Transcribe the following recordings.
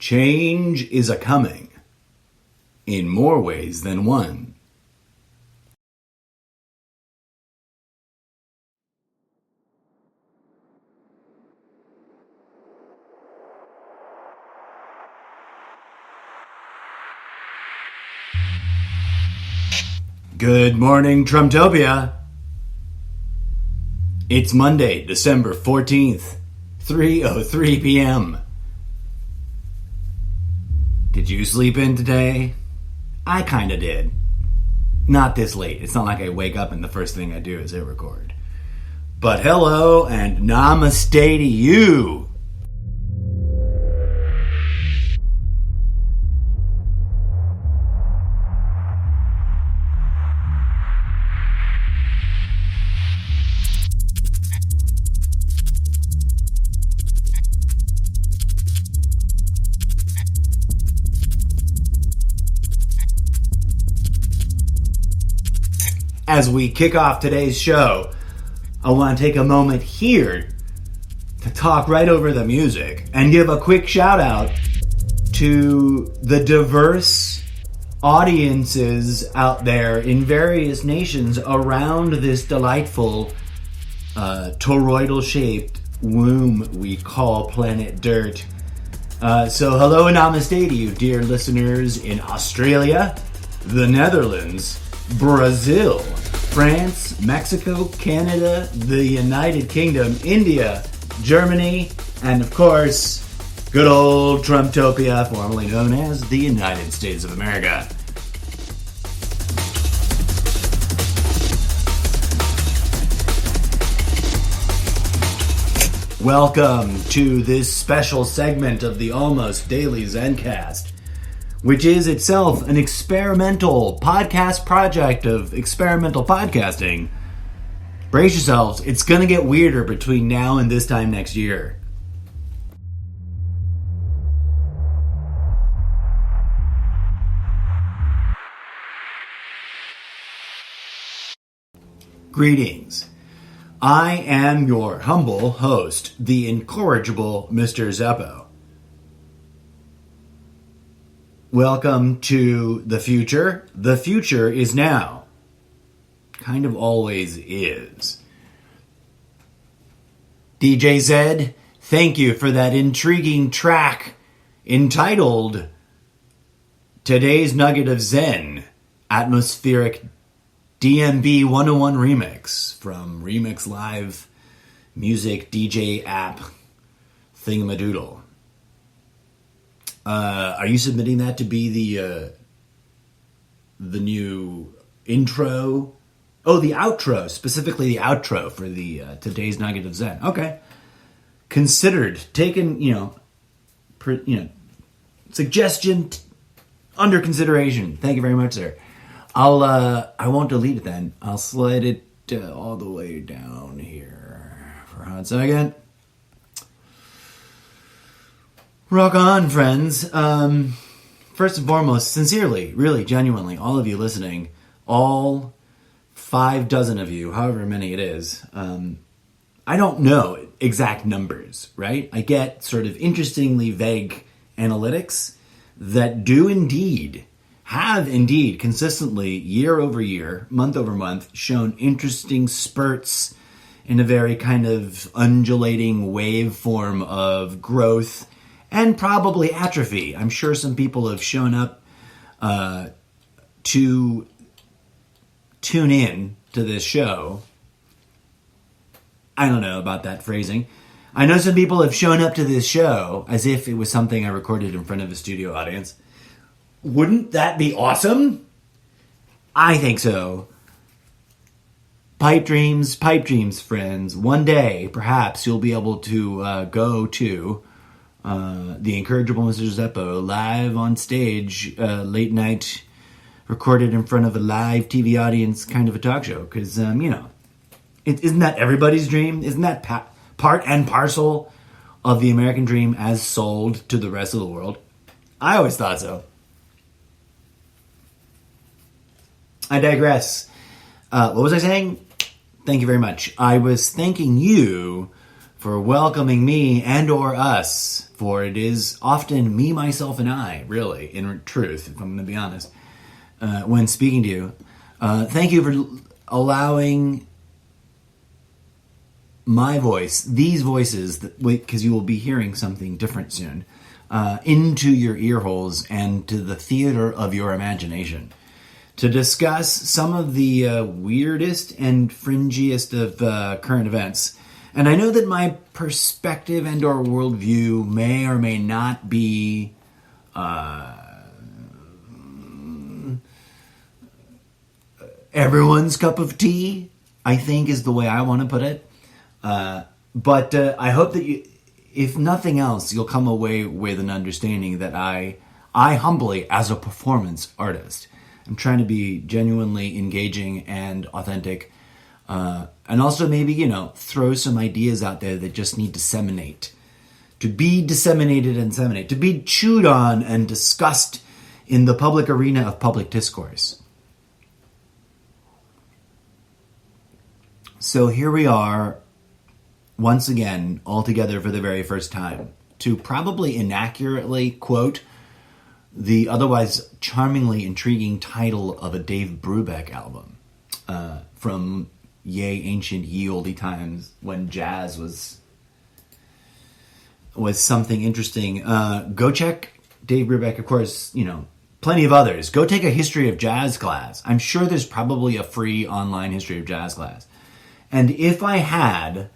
Change is a-coming, in more ways than one. Good morning, Trumptopia. It's Monday, December 14th, 3:03 p.m. Did you sleep in today? I kinda did. Not this late. It's not like I wake up and the first thing I do is hit record. But hello and namaste to you. As we kick off today's show, I want to take a moment here to talk right over the music and give a quick shout out to the diverse audiences out there in various nations around this delightful toroidal-shaped womb we call planet Dirt. So hello and namaste to you, dear listeners in Australia, the Netherlands, Brazil, France, Mexico, Canada, the United Kingdom, India, Germany, and of course, good old Trumptopia, formerly known as the United States of America. Welcome to this special segment of the Almost Daily Zencast, which is itself an experimental podcast project of experimental podcasting. Brace yourselves, it's gonna get weirder between now and this time next year. Greetings. I am your humble host, the incorrigible Mr. Zeppo. Welcome to the future. The future is now. Kind of always is. DJ Zed, thank you for that intriguing track entitled Today's Nugget of Zen, Atmospheric DMB 101 Remix from Remix Live Music DJ app Thingamadoodle. Are you submitting that to be the new intro? Oh, the outro, specifically the outro for the today's Nugget of Zen. Okay, considered, taken, suggestion under consideration. Thank you very much, sir. I won't delete it then. I'll slide it all the way down here for a hot second. Rock on, friends. First and foremost, sincerely, really, genuinely, all of you listening, all 6 of you, however many it is, I don't know exact numbers, right? I get sort of interestingly vague analytics that have indeed consistently, year over year, month over month, shown interesting spurts in a very kind of undulating waveform of growth and probably atrophy. I'm sure some people have shown up to tune in to this show. I don't know about that phrasing. I know some people have shown up to this show as if it was something I recorded in front of a studio audience. Wouldn't that be awesome? I think so. Pipe dreams, friends. One day, perhaps, you'll be able to go to the incorrigible Mr. Zeppo live on stage, late night, recorded in front of a live TV audience, kind of a talk show. Because, isn't that everybody's dream? Isn't that part and parcel of the American dream as sold to the rest of the world? I always thought so. I digress. What was I saying? Thank you very much. I was thanking you for welcoming me and or us, for it is often me, myself, and I, really, in truth, if I'm going to be honest, when speaking to you. Thank you for allowing my voice, these voices, because you will be hearing something different soon, into your ear holes and to the theater of your imagination, to discuss some of the weirdest and fringiest of current events. And I know that my perspective and or worldview may or may not be everyone's cup of tea, I think is the way I want to put it. But I hope that you, if nothing else, you'll come away with an understanding that I humbly, as a performance artist, I'm trying to be genuinely engaging and authentic, and also maybe, throw some ideas out there that just need to be disseminated and disseminate, to be chewed on and discussed in the public arena of public discourse. So here we are, once again, all together for the very first time, to probably inaccurately quote the otherwise charmingly intriguing title of a Dave Brubeck album from ye ancient ye olde times when jazz was something interesting. Go check Dave Brubeck, of course, plenty of others. Go take a history of jazz class. I'm sure there's probably a free online history of jazz class. And if I had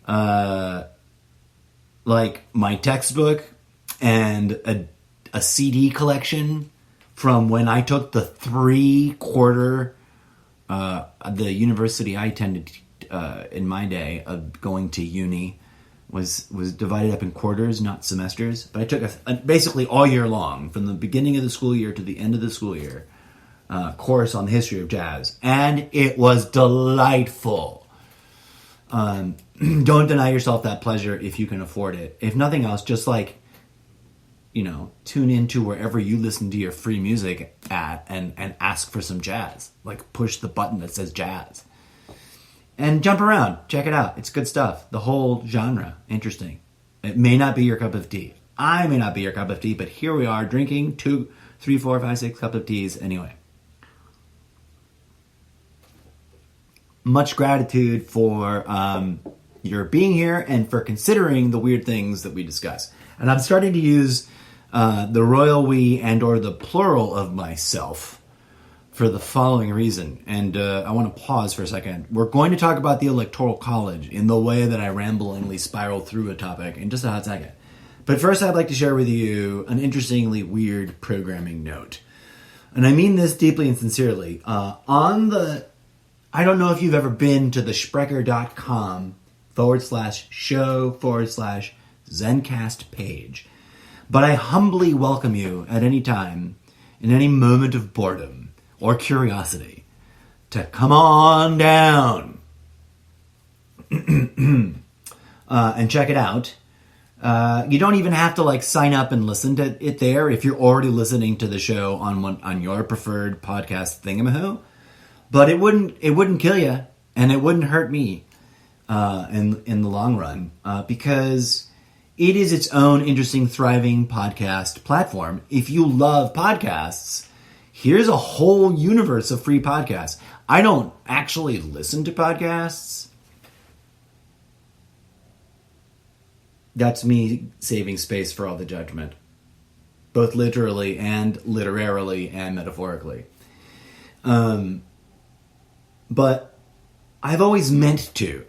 my textbook and a CD collection from when I took the 3/4, the university I attended in my day of going to uni was divided up in quarters, not semesters. But I took basically all year long, from the beginning of the school year to the end of the school year, course on the history of jazz. And it was delightful. Don't deny yourself that pleasure if you can afford it. If nothing else, just tune into wherever you listen to your free music at and ask for some jazz. Push the button that says jazz. And jump around. Check it out. It's good stuff. The whole genre. Interesting. It may not be your cup of tea. I may not be your cup of tea, but here we are drinking 2, 3, 4, 5, 6 cups of teas anyway. Much gratitude for your being here and for considering the weird things that we discuss. And I'm starting to use the royal we and or the plural of myself for the following reason. And I want to pause for a second. We're going to talk about the Electoral College in the way that I ramblingly spiral through a topic in just a hot second. But first, I'd like to share with you an interestingly weird programming note. And I mean this deeply and sincerely. I don't know if you've ever been to the Sprecher.com/show/Zencast page, but I humbly welcome you at any time, in any moment of boredom or curiosity, to come on down and check it out. You don't even have to sign up and listen to it there if you're already listening to the show on your preferred podcast thingamahoo. But it wouldn't kill you, and it wouldn't hurt me in the long run, because it is its own interesting, thriving podcast platform. If you love podcasts, here's a whole universe of free podcasts. I don't actually listen to podcasts. That's me saving space for all the judgment, both literally and literarily and metaphorically. But I've always meant to.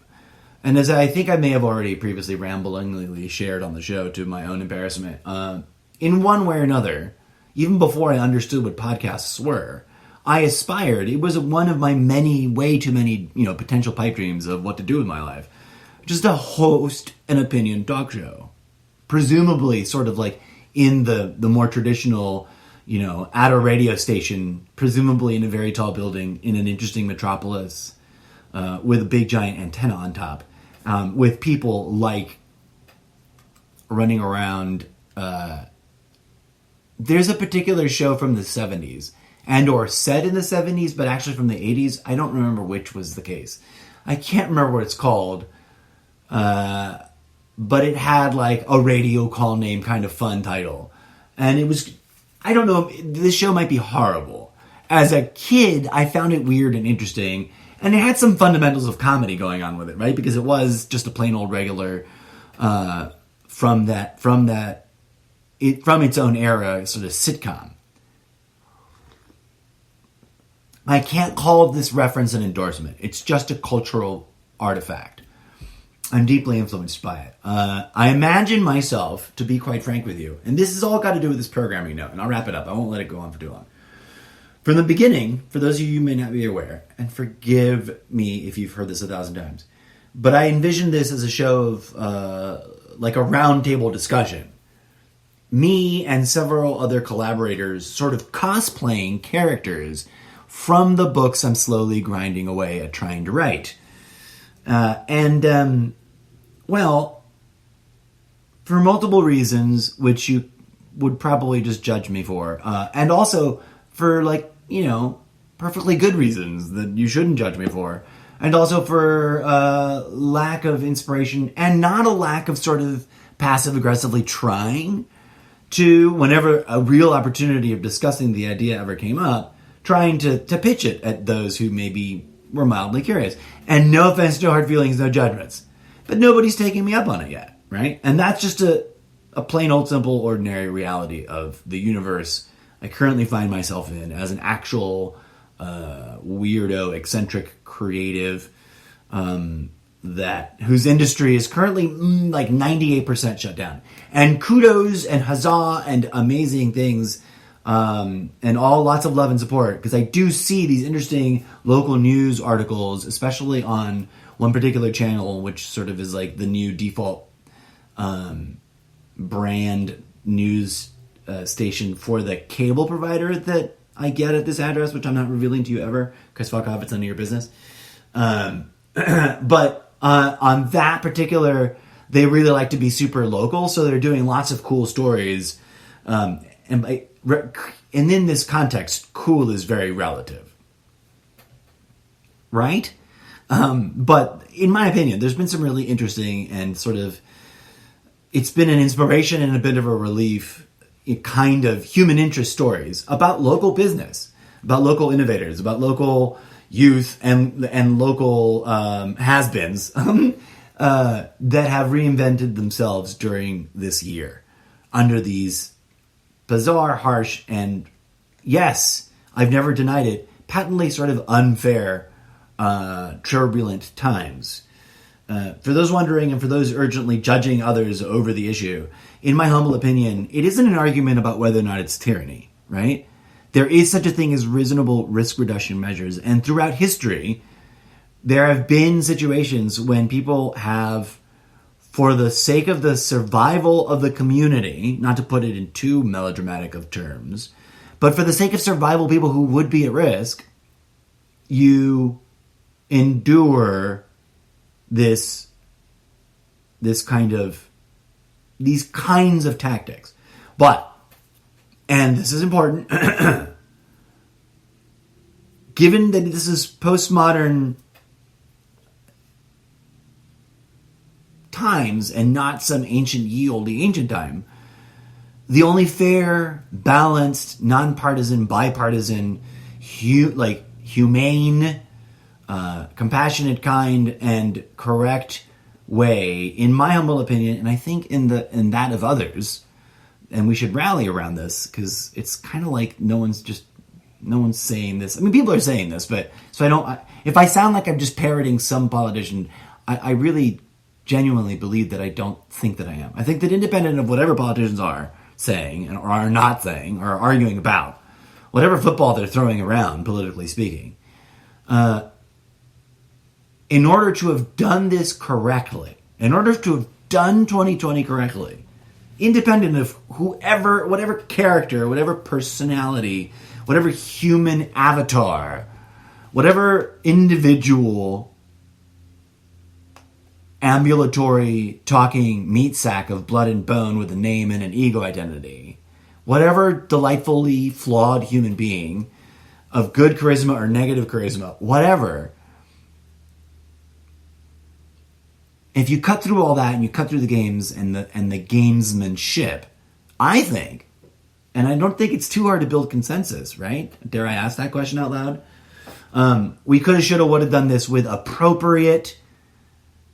And as I think I may have already previously ramblingly shared on the show to my own embarrassment, in one way or another, even before I understood what podcasts were, I aspired. It was one of my way too many, potential pipe dreams of what to do with my life. Just to host an opinion talk show. Presumably sort of in the more traditional, at a radio station, presumably in a very tall building in an interesting metropolis, with a big giant antenna on top, with people running around. There's a particular show from the 70s and or set in the 70s, but actually from the 80s. I don't remember which was the case. I can't remember what it's called. but it had like a radio call name kind of fun title. And it was, I don't know, this show might be horrible. As a kid, I found it weird and interesting, and it had some fundamentals of comedy going on with it, right? Because it was just a plain old regular, from its own era, sort of sitcom. I can't call this reference an endorsement. It's just a cultural artifact. I'm deeply influenced by it. I imagine myself, to be quite frank with you, and this has all got to do with this programming note, and I'll wrap it up. I won't let it go on for too long. From the beginning, for those of you who may not be aware, and forgive me if you've heard this 1,000 times, but I envisioned this as a show of like a roundtable discussion. Me and several other collaborators sort of cosplaying characters from the books I'm slowly grinding away at trying to write. Well, for multiple reasons, which you would probably just judge me for, and also for, like, you know, perfectly good reasons that you shouldn't judge me for, and also for lack of inspiration, and not a lack of sort of passive-aggressively trying to, whenever a real opportunity of discussing the idea ever came up, trying to pitch it at those who maybe were mildly curious. And no offense, no hard feelings, no judgments. But nobody's taking me up on it yet, right? And that's just a plain old simple ordinary reality of the universe I currently find myself in as an actual weirdo, eccentric, creative, whose industry is currently like 98% shut down. And kudos and huzzah and amazing things, and all lots of love and support, because I do see these interesting local news articles, especially on one particular channel, which sort of is like the new default brand news station for the cable provider that I get at this address, which I'm not revealing to you ever, because fuck off, it's none of your business. But on that particular, they really like to be super local, so they're doing lots of cool stories. And in this context, cool is very relative, right? But in my opinion, there's been some really interesting and sort of, it's been an inspiration and a bit of a relief, kind of human interest stories about local business, about local innovators, about local youth and local has-beens that have reinvented themselves during this year under these bizarre, harsh, and, yes, I've never denied it, patently sort of unfair, turbulent times. For those wondering and for those urgently judging others over the issue, in my humble opinion, it isn't an argument about whether or not it's tyranny, right? There is such a thing as reasonable risk reduction measures, and throughout history, there have been situations when people have, for the sake of the survival of the community, not to put it in too melodramatic of terms, but for the sake of survival, people who would be at risk, you endure these kinds of tactics. But, and this is important, given that this is postmodern times and not some ancient ye olde ancient time, the only fair, balanced, nonpartisan, bipartisan, humane, compassionate, kind, and correct way, in my humble opinion, and I think in that of others, and we should rally around this, because it's kind of like no one's saying this. I mean, people are saying this, but so if I sound like I'm just parroting some politician, I really genuinely believe that I don't think that I am. I think that independent of whatever politicians are saying or are not saying or are arguing about, whatever football they're throwing around, politically speaking, in order to have done this correctly, in order to have done 2020 correctly, independent of whatever character, whatever personality, whatever human avatar, whatever individual ambulatory talking meat sack of blood and bone with a name and an ego identity, whatever delightfully flawed human being of good charisma or negative charisma, whatever, if you cut through all that and you cut through the games and the gamesmanship, I think, and I don't think it's too hard to build consensus, right? Dare I ask that question out loud? We could have, should have, would have done this with appropriate,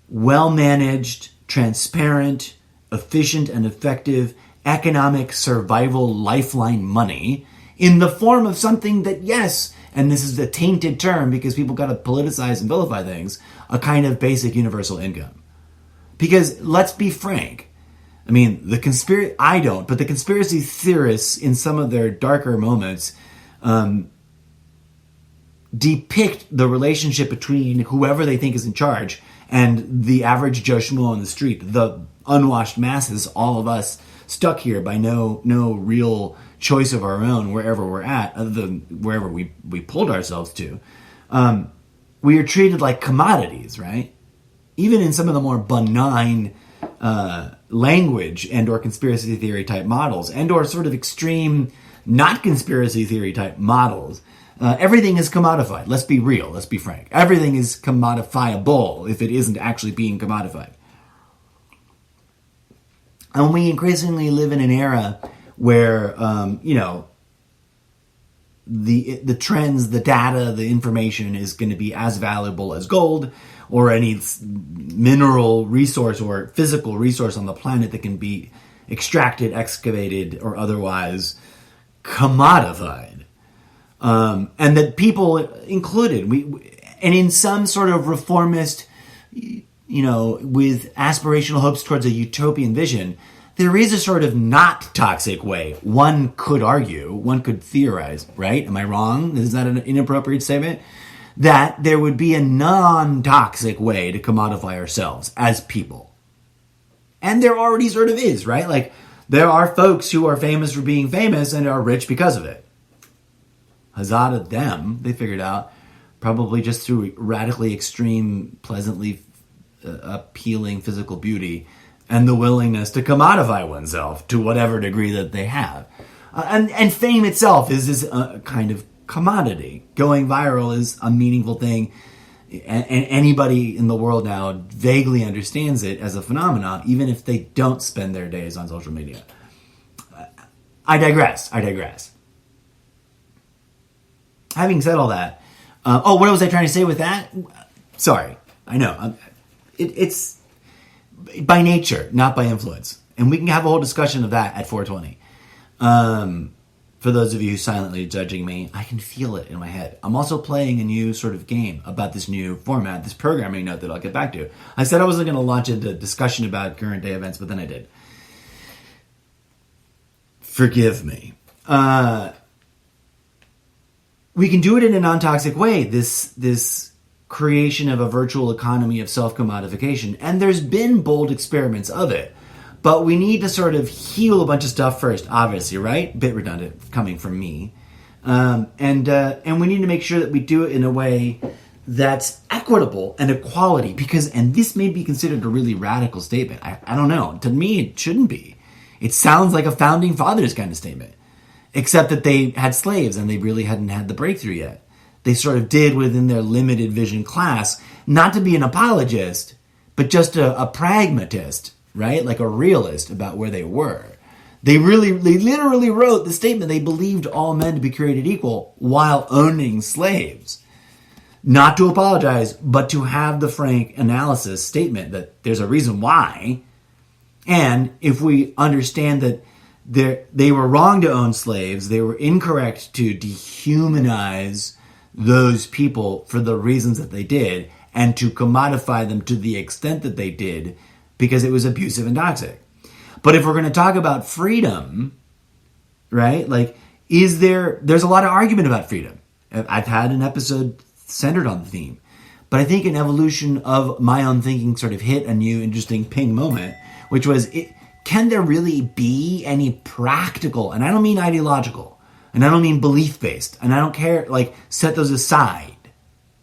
well-managed, transparent, efficient, and effective economic survival lifeline money in the form of something that, yes, and this is a tainted term because people got to politicize and vilify things, a kind of basic universal income. Because let's be frank, I mean, I don't, but the conspiracy theorists in some of their darker moments depict the relationship between whoever they think is in charge and the average Joe Schmo on the street, the unwashed masses, all of us stuck here by no real choice of our own wherever we're at, other than wherever we pulled ourselves to. We are treated like commodities, right? Even in some of the more benign language and or conspiracy theory type models and or sort of extreme not conspiracy theory type models, everything is commodified. Let's be real. Let's be frank. Everything is commodifiable if it isn't actually being commodified. And we increasingly live in an era where, the trends, the data, the information is going to be as valuable as gold or any mineral resource or physical resource on the planet that can be extracted, excavated, or otherwise commodified. And that people included, and in some sort of reformist, with aspirational hopes towards a utopian vision, there is a sort of not toxic way. One could argue, one could theorize, right? Am I wrong? Is that an inappropriate statement? That there would be a non-toxic way to commodify ourselves as people. And there already sort of is, right? Like, there are folks who are famous for being famous and are rich because of it. Huzzah to them, they figured out, probably just through radically extreme, pleasantly appealing physical beauty and the willingness to commodify oneself to whatever degree that they have. And fame itself is a kind of commodity. Going viral is a meaningful thing, and anybody in the world now vaguely understands it as a phenomenon, even if they don't spend their days on social media. I digress. Having said all that, what was I trying to say with that? Sorry, I know. It's by nature, not by influence. And we can have a whole discussion of that at 420. For those of you who silently judging me, I can feel it in my head. I'm also playing a new sort of game about this new format, this programming note that I'll get back to. I said I wasn't going to launch into discussion about current day events, but then I did. Forgive me. We can do it in a non-toxic way, this creation of a virtual economy of self-commodification. And there's been bold experiments of it. But we need to sort of heal a bunch of stuff first, obviously, right? Bit redundant coming from me. And we need to make sure that we do it in a way that's equitable and equality. Because, and this may be considered a really radical statement. I don't know. To me, it shouldn't be. It sounds like a founding fathers kind of statement. Except that they had slaves and they really hadn't had the breakthrough yet. They sort of did within their limited vision class, not to be an apologist, but just a pragmatist, right? Like a realist about where they were. They literally wrote the statement they believed all men to be created equal while owning slaves. Not to apologize, but to have the frank analysis statement that there's a reason why. And if we understand that they were wrong to own slaves, they were incorrect to dehumanize those people for the reasons that they did, and to commodify them to the extent that they did, because it was abusive and toxic. But if we're going to talk about freedom, right? Like, there's a lot of argument about freedom. I've had an episode centered on the theme. But I think an evolution of my own thinking sort of hit a new interesting ping moment, which was, can there really be any practical, and I don't mean ideological, and I don't mean belief-based, and I don't care, like, set those aside.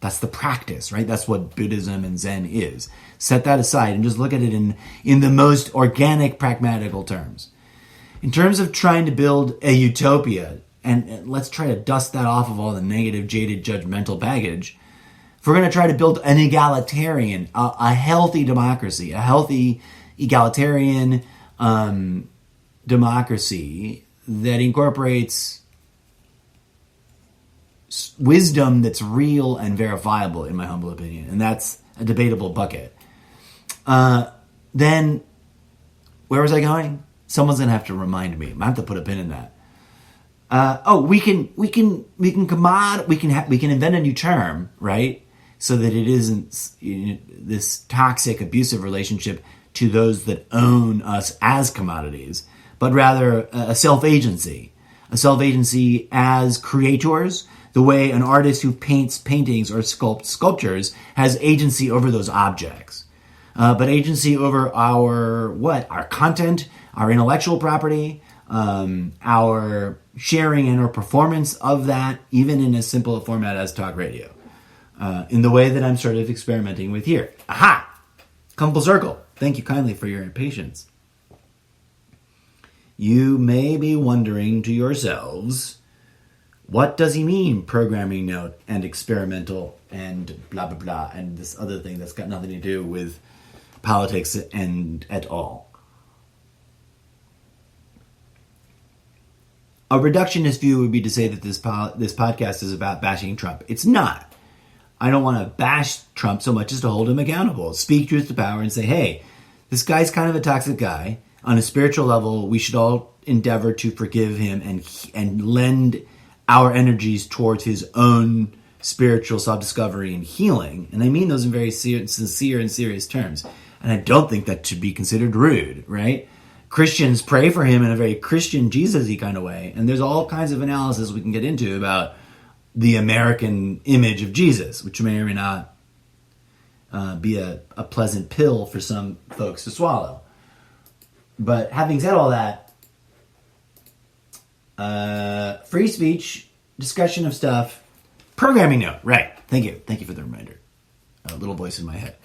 That's the practice, right? That's what Buddhism and Zen is. Set that aside and just look at it in the most organic, pragmatical terms. In terms of trying to build a utopia, and let's try to dust that off of all the negative, jaded, judgmental baggage, if we're going to try to build an egalitarian, a healthy democracy, a healthy egalitarian democracy that incorporates wisdom that's real and verifiable, in my humble opinion, and that's a debatable bucket, then where was I going? Someone's going to have to remind me. I have to put a pin in that. We can invent a new term, right? So that it isn't this toxic, abusive relationship to those that own us as commodities, but rather a self-agency as creators, the way an artist who paints paintings or sculpts sculptures has agency over those objects. But agency over our content, our intellectual property, our sharing and our performance of that, even in as simple a format as talk radio, in the way that I'm sort of experimenting with here. Aha! Come full circle. Thank you kindly for your patience. You may be wondering to yourselves, what does he mean, programming note and experimental and blah, blah, blah, and this other thing that's got nothing to do with politics and at all? A reductionist view would be to say that this podcast is about bashing Trump. It's not. I don't want to bash Trump so much as to hold him accountable. Speak truth to power and say, hey, this guy's kind of a toxic guy. On a spiritual level, we should all endeavor to forgive him and lend our energies towards his own spiritual self-discovery and healing. And I mean those in very sincere and serious terms. And I don't think that should be considered rude, right? Christians pray for him in a very Christian Jesus-y kind of way. And there's all kinds of analysis we can get into about the American image of Jesus, which may or may not be a pleasant pill for some folks to swallow. But having said all that, free speech, discussion of stuff, programming note, right. Thank you for the reminder. A little voice in my head.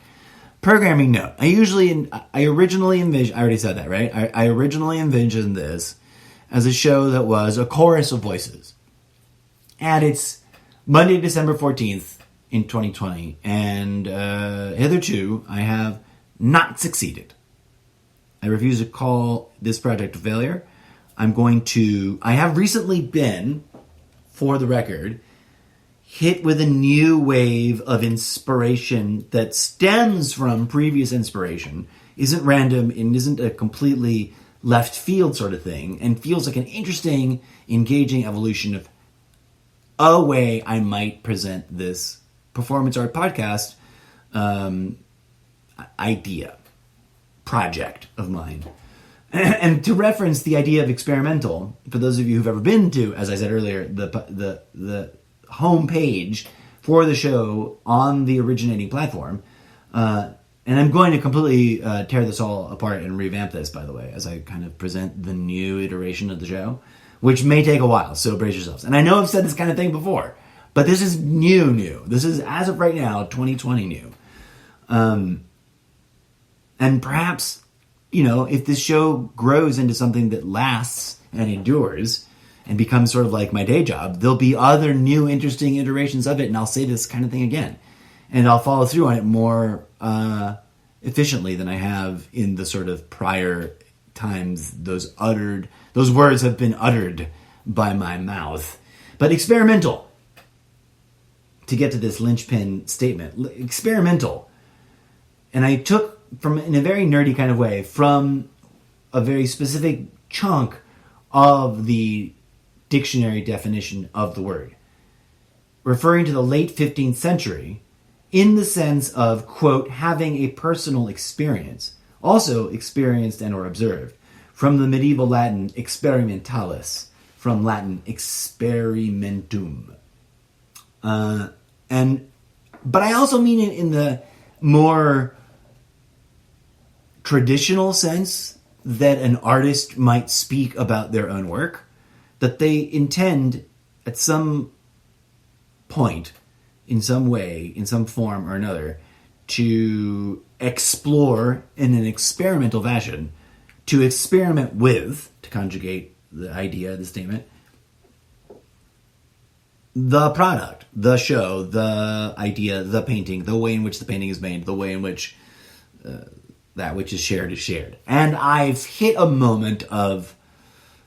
Programming note. I originally envisioned, I already said that, right? I originally envisioned this as a show that was a chorus of voices. And it's Monday, December 14th in 2020. And hitherto, I have not succeeded. I refuse to call this project a failure. I have recently been, for the record, hit with a new wave of inspiration that stems from previous inspiration, isn't random and isn't a completely left field sort of thing, and feels like an interesting, engaging evolution of a way I might present this performance art podcast project of mine. And to reference the idea of experimental, for those of you who've ever been to, as I said earlier, the homepage for the show on the originating platform, and I'm going to completely tear this all apart and revamp this, by the way, as I kind of present the new iteration of the show, which may take a while, so brace yourselves. And I know I've said this kind of thing before, but this is new. This is, as of right now, 2020 new. And perhaps, if this show grows into something that lasts and endures and becomes sort of like my day job, there'll be other new, interesting iterations of it, and I'll say this kind of thing again. And I'll follow through on it more efficiently than I have in the sort of prior times those words have been uttered by my mouth. But experimental, to get to this linchpin statement, experimental. And I took, in a very nerdy kind of way, from a very specific chunk of the dictionary definition of the word, referring to the late 15th century in the sense of, quote, having a personal experience, also experienced and or observed, from the medieval Latin experimentalis, from Latin experimentum. But I also mean it in the more traditional sense that an artist might speak about their own work, that they intend at some point, in some way, in some form or another, to explore in an experimental fashion, to experiment with, to conjugate the idea, the statement, the product, the show, the idea, the painting, the way in which the painting is made, the way in which that which is shared. And I've hit a moment of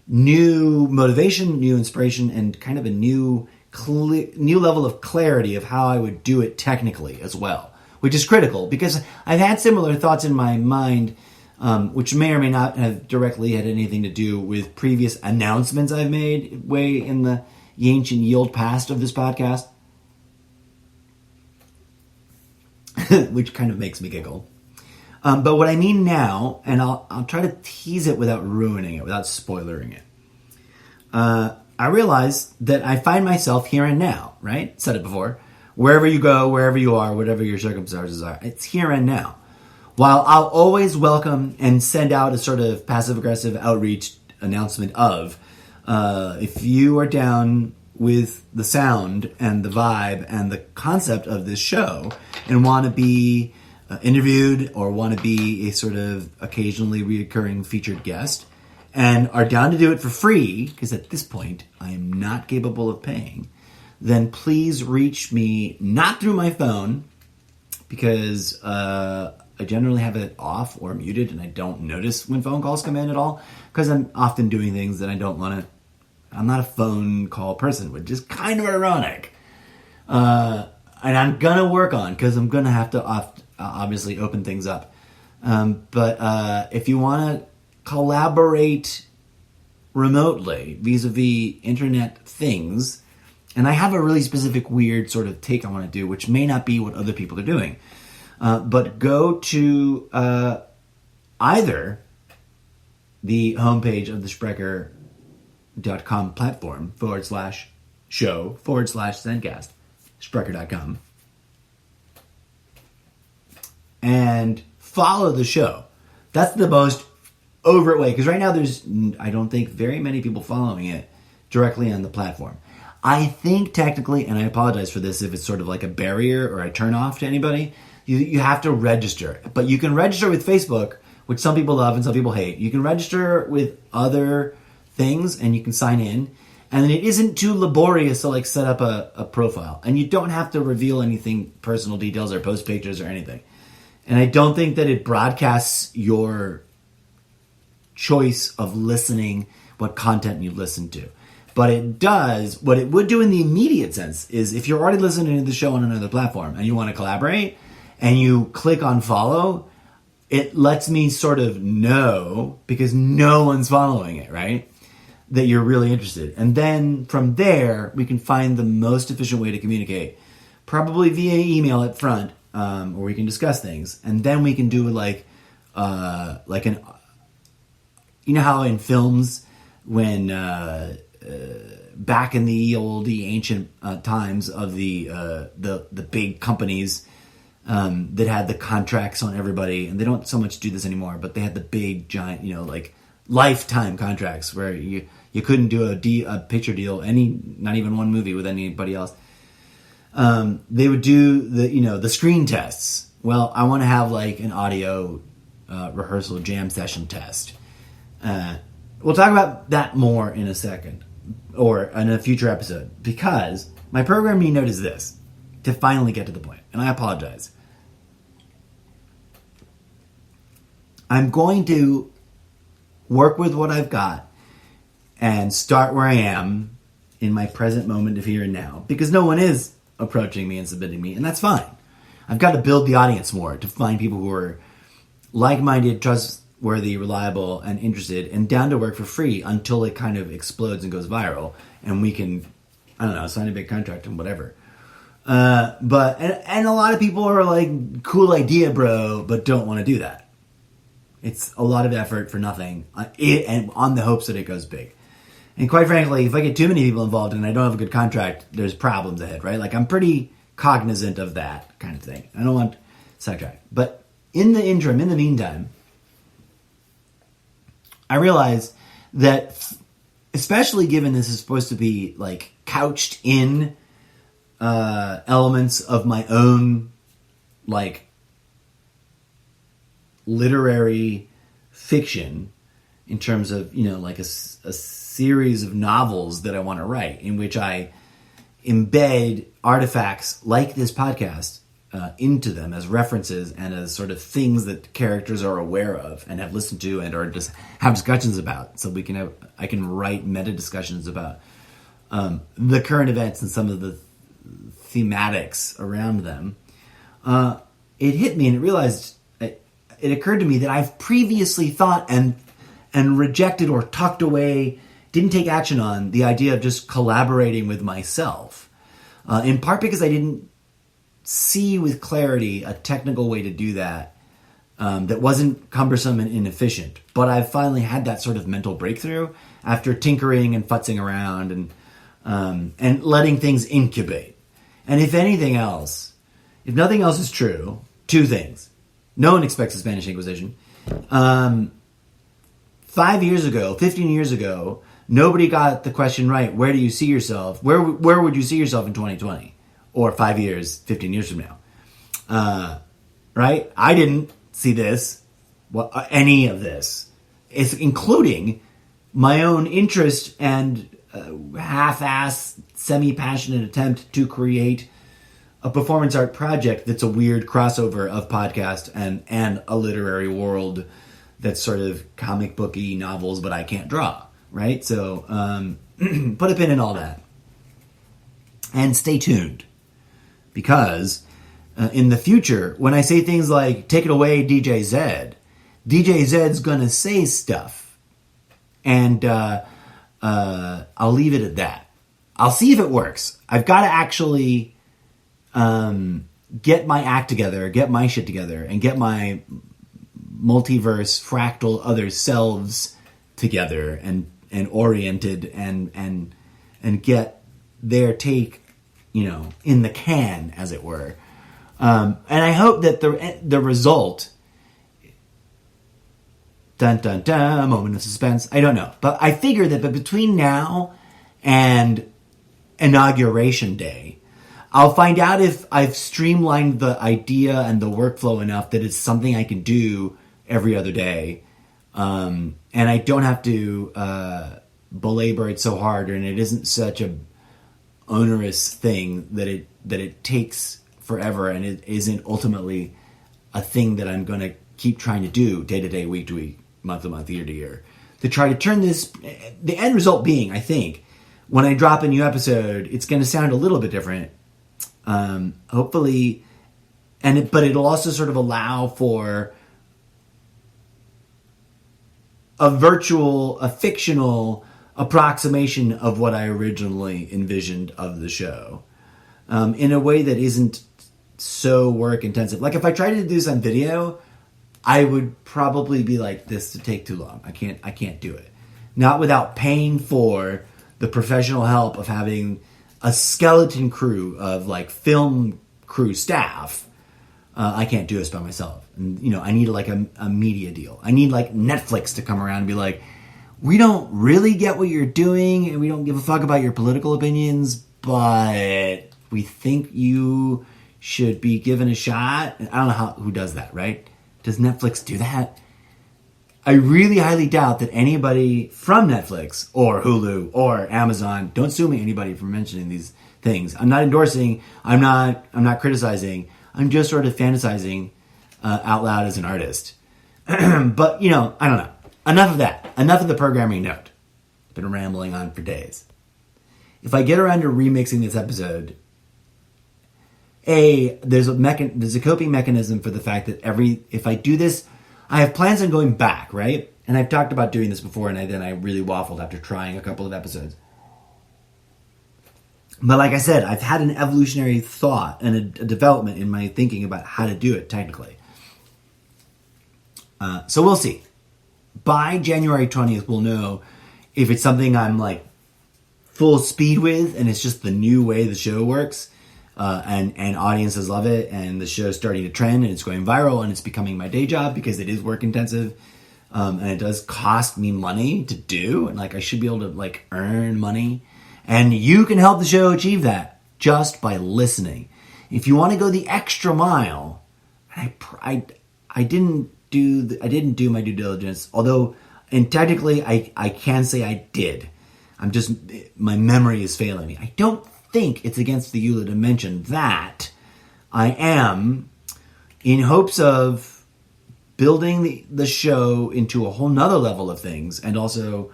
new motivation, new inspiration, and kind of a new level of clarity of how I would do it technically as well, which is critical because I've had similar thoughts in my mind, which may or may not have directly had anything to do with previous announcements I've made way in the ancient yield past of this podcast, which kind of makes me giggle. But what I mean now, and I'll try to tease it without ruining it, without spoilering it. I realize that I find myself here and now, right? Said it before. Wherever you go, wherever you are, whatever your circumstances are, it's here and now. While I'll always welcome and send out a sort of passive-aggressive outreach announcement of, if you are down with the sound and the vibe and the concept of this show and want to be interviewed or want to be a sort of occasionally reoccurring featured guest and are down to do it for free, because at this point I am not capable of paying, then please reach me not through my phone, because I generally have it off or muted and I don't notice when phone calls come in at all, because I'm often doing things that I don't want to. I'm not a phone call person, which is kind of ironic. And I'm going to work on, because I'm going to have to obviously open things up. But if you want to collaborate remotely vis-a-vis internet things, and I have a really specific weird sort of take I want to do, which may not be what other people are doing, but go to either the homepage of the Sprecher.com platform /show/Zencast, Sprecher.com, and follow the show. That's the most overt way, because right now there's, I don't think, very many people following it directly on the platform. I think technically, and I apologize for this if it's sort of like a barrier or a turnoff to anybody, you have to register. But you can register with Facebook, which some people love and some people hate. You can register with other things and you can sign in. And it isn't too laborious to like set up a profile. And you don't have to reveal anything, personal details or post pictures or anything. And I don't think that it broadcasts your choice of listening, what content you listen to. But it does, what it would do in the immediate sense is if you're already listening to the show on another platform and you want to collaborate and you click on follow, it lets me sort of know, because no one's following it, right, that you're really interested. And then from there, we can find the most efficient way to communicate, probably via email up front, or we can discuss things. And then we can do like an, you know how in films when back in the ancient times of the big companies that had the contracts on everybody, and they don't so much do this anymore, but they had the big giant, like lifetime contracts where you couldn't do a picture deal, not even one movie with anybody else. They would do the screen tests. Well, I want to have like an audio rehearsal jam session test. We'll talk about that more in a second, or in a future episode, because my programming note is this, to finally get to the point, and I apologize. I'm going to work with what I've got and start where I am in my present moment of here and now, because no one is approaching me and submitting me, and that's fine. I've got to build the audience more to find people who are like-minded, trustworthy, reliable, and interested, and down to work for free until it kind of explodes and goes viral, and we can, I don't know, sign a big contract and whatever. But a lot of people are like, cool idea, bro, but don't want to do that. It's a lot of effort for nothing, and on the hopes that it goes big. And quite frankly, if I get too many people involved and I don't have a good contract, there's problems ahead, right? Like, I'm pretty cognizant of that kind of thing. I don't want sidetrack. But in the interim, in the meantime, I realize that, especially given this is supposed to be like couched in elements of my own like literary fiction, in terms of like a series of novels that I want to write, in which I embed artifacts like this podcast into them as references and as sort of things that characters are aware of and have listened to and or just have discussions about. So I can write meta discussions about the current events and some of the thematics around them. It hit me and it occurred to me that I've previously thought and rejected or tucked away, didn't take action on the idea of just collaborating with myself. In part because I didn't see with clarity a technical way to do that that wasn't cumbersome and inefficient. But I've finally had that sort of mental breakthrough after tinkering and futzing around and letting things incubate. And if anything else, if nothing else is true, two things. No one expects the Spanish Inquisition. 5 years ago, 15 years ago, nobody got the question right. Where do you see yourself? Where would you see yourself in 2020? Or 5 years, 15 years from now? Right? I didn't see this, any of this. It's including my own interest and half-ass, semi-passionate attempt to create a performance art project that's a weird crossover of podcast and a literary world that's sort of comic booky novels, but I can't draw, right? So put a pin in all that. And stay tuned. Because in the future, when I say things like, take it away, DJ Zed's gonna say stuff. And I'll leave it at that. I'll see if it works. I've got to actually get my act together, get my shit together, and get my multiverse, fractal other selves together and oriented and get their take, in the can, as it were. And I hope that the result, dun dun dun, moment of suspense, I don't know. But I figure that between now and Inauguration Day, I'll find out if I've streamlined the idea and the workflow enough that it's something I can do every other day. And I don't have to belabor it so hard, and it isn't such a onerous thing that it takes forever, and it isn't ultimately a thing that I'm going to keep trying to do day to day, week to week, month to month, year to year, to try to turn this, the end result being, I think, when I drop a new episode, it's going to sound a little bit different. Hopefully, but it'll also sort of allow for a fictional approximation of what I originally envisioned of the show, in a way that isn't so work intensive. Like if I tried to do this on video, I would probably be like, this to take too long. I can't do it. Not without paying for the professional help of having a skeleton crew of like film crew staff. I can't do this by myself. And, I need like a media deal. I need like Netflix to come around and be like, we don't really get what you're doing and we don't give a fuck about your political opinions, but we think you should be given a shot. I don't know who does that, right? Does Netflix do that? I really highly doubt that anybody from Netflix or Hulu or Amazon, don't sue me, anybody, for mentioning these things. I'm not endorsing, I'm not criticizing, I'm just sort of fantasizing out loud as an artist. But, I don't know. Enough of that. Enough of the programming note. I've been rambling on for days. If I get around to remixing this episode, there's a coping mechanism for the fact that if I do this, I have plans on going back, right? And I've talked about doing this before, and then I really waffled after trying a couple of episodes. But like I said, I've had an evolutionary thought and a development in my thinking about how to do it technically. So we'll see. By January 20th, we'll know if it's something I'm like full speed with, and it's just the new way the show works, and audiences love it, and the show's starting to trend, and it's going viral, and it's becoming my day job because it is work intensive, and it does cost me money to do, and like I should be able to like earn money, and you can help the show achieve that just by listening. If you want to go the extra mile, I didn't do my due diligence, although, and technically I can say I did. My memory is failing me. I don't think it's against the EULA to mention that I am, in hopes of building the show into a whole nother level of things, and also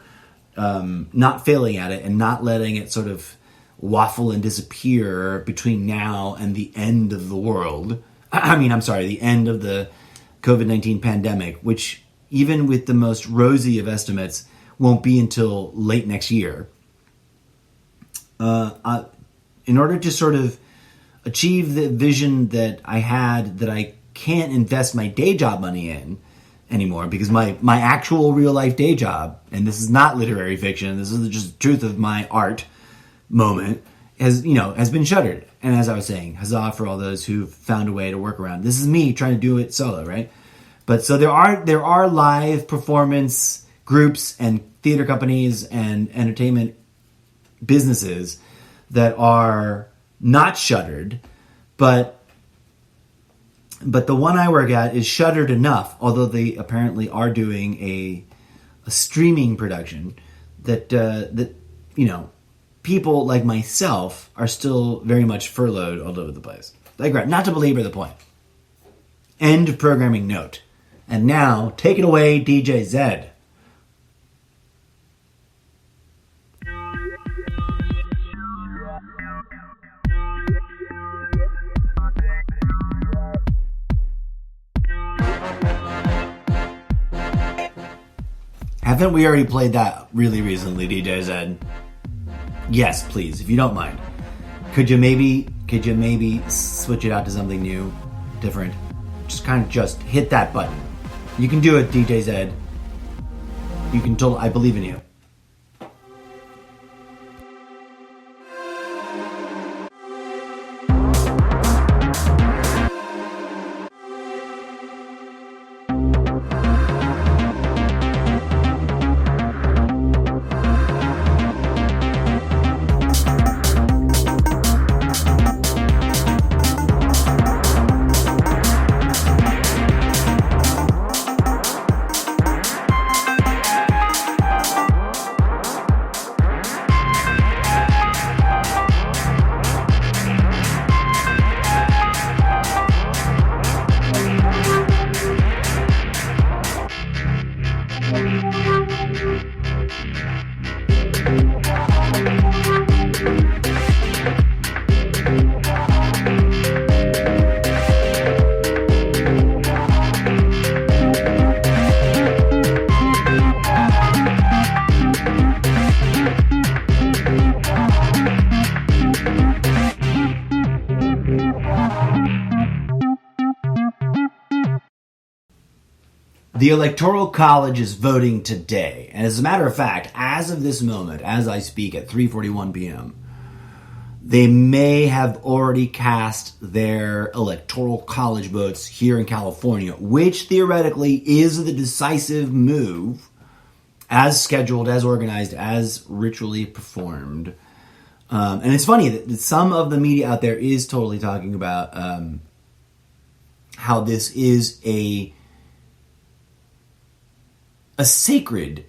not failing at it and not letting it sort of waffle and disappear between now and the end of the world. The end of the COVID-19 pandemic, which even with the most rosy of estimates won't be until late next year. In order to sort of achieve the vision that I had, that I can't invest my day job money in anymore, because my actual real life day job, and this is not literary fiction, this is just the truth of my art moment, has been shuttered. And as I was saying, huzzah for all those who've found a way to work around. This is me trying to do it solo, right? But so there are live performance groups and theater companies and entertainment businesses that are not shuttered, but the one I work at is shuttered enough, although they apparently are doing a streaming production that people like myself are still very much furloughed all over the place. Not to belabor the point. End of programming note. And now, take it away, DJ Zed. Haven't we already played that really recently, DJ Zed? Yes, please, if you don't mind. Could you maybe switch it out to something new, different? Just hit that button. You can do it, DJ Zed. You can I believe in you. The Electoral College is voting today. And as a matter of fact, as of this moment, as I speak at 3:41 p.m., they may have already cast their Electoral College votes here in California, which theoretically is the decisive move, as scheduled, as organized, as ritually performed. And it's funny that some of the media out there is totally talking about how this is a sacred,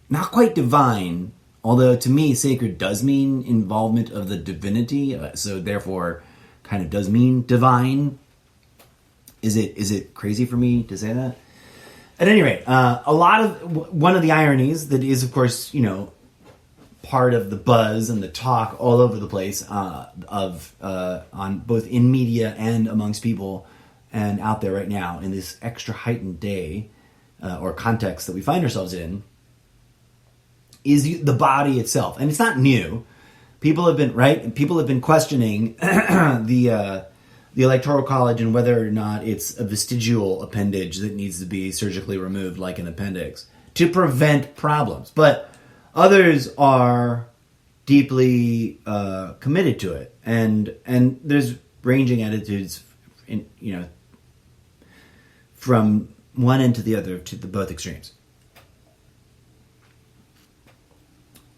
not quite divine, although to me sacred does mean involvement of the divinity, so therefore kind of does mean divine. Is it crazy for me to say that? At any rate, one of the ironies that is, of course, part of the buzz and the talk all over the place on both in media and amongst people and out there right now in this extra heightened day or context that we find ourselves in, is the body itself. And it's not new. People have been questioning the Electoral College and whether or not it's a vestigial appendage that needs to be surgically removed like an appendix to prevent problems. But others are deeply committed to it. And there's ranging attitudes from one end to the other, to both extremes.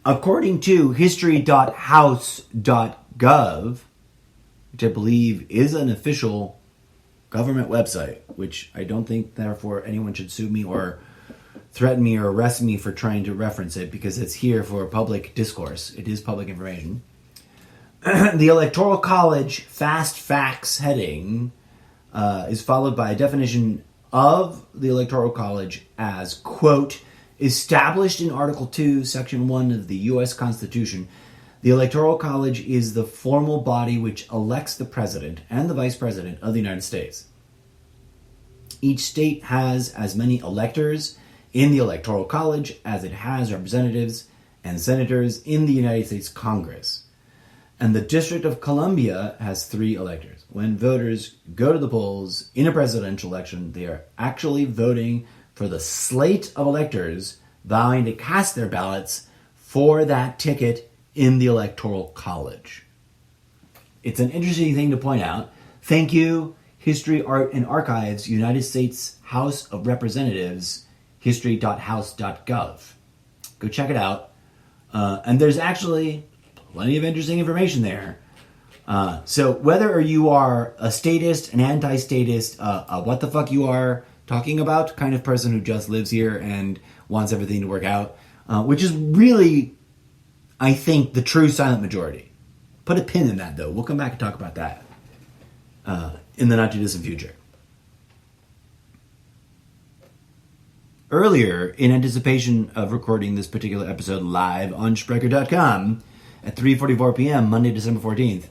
According to history.house.gov, which I believe is an official government website, which I don't think, therefore, anyone should sue me or threaten me or arrest me for trying to reference it, because it's here for public discourse. It is public information. The Electoral College Fast Facts heading is followed by a definition of the Electoral College as, quote, established in Article 2, Section 1 of the U.S. Constitution. The Electoral College is the formal body which elects the President and the Vice President of the United States. Each state has as many electors in the Electoral College as it has representatives and senators in the United States Congress. And the District of Columbia has 3 electors. When voters go to the polls in a presidential election, they are actually voting for the slate of electors vowing to cast their ballots for that ticket in the Electoral College. It's an interesting thing to point out. Thank you, History, Art, and Archives, United States House of Representatives, history.house.gov. Go check it out. And there's actually plenty of interesting information there. So whether you are a statist, an anti-statist, a what the fuck you are talking about kind of person who just lives here and wants everything to work out, which is really, I think, the true silent majority. Put a pin in that, though. We'll come back and talk about that in the not-too-distant future. Earlier, in anticipation of recording this particular episode live on Sprecher.com at 3:44 p.m., Monday, December 14th,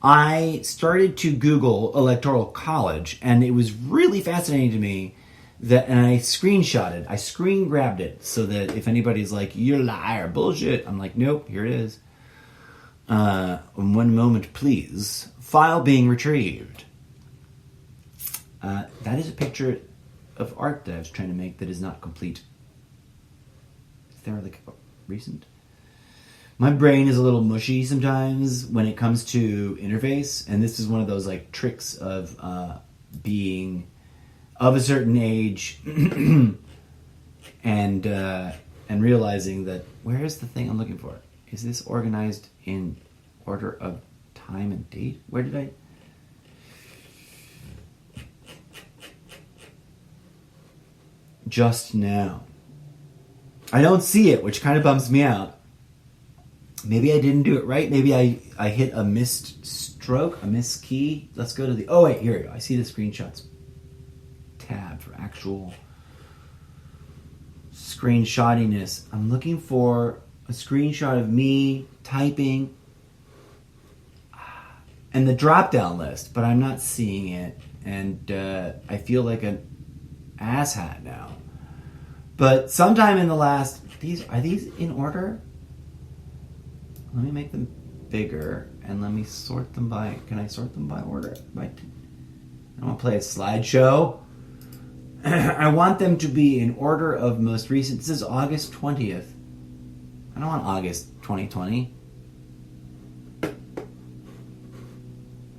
I started to Google Electoral College, and it was really fascinating to me that, and I screen grabbed it, so that if anybody's like, you're a liar, bullshit, I'm like, nope, here it is. 1 moment, please. File being retrieved. That is a picture of art that I was trying to make that is not complete. Is there like a recent? My brain is a little mushy sometimes when it comes to interface, and this is one of those like tricks of being of a certain age and realizing that where is the thing I'm looking for? Is this organized in order of time and date? Where did I? Just now. I don't see it, which kind of bums me out. Maybe I didn't do it right. Maybe I hit a missed stroke, a missed key. Let's go to the... Oh, wait, here we go. I see the screenshots tab for actual screenshottiness. I'm looking for a screenshot of me typing and the drop-down list, but I'm not seeing it. And I feel like an asshat now. But sometime in the last... Are these in order? Let me make them bigger, and let me sort them by... Can I sort them by order? I don't want to play a slideshow. I want them to be in order of most recent... This is August 20th. I don't want August 2020.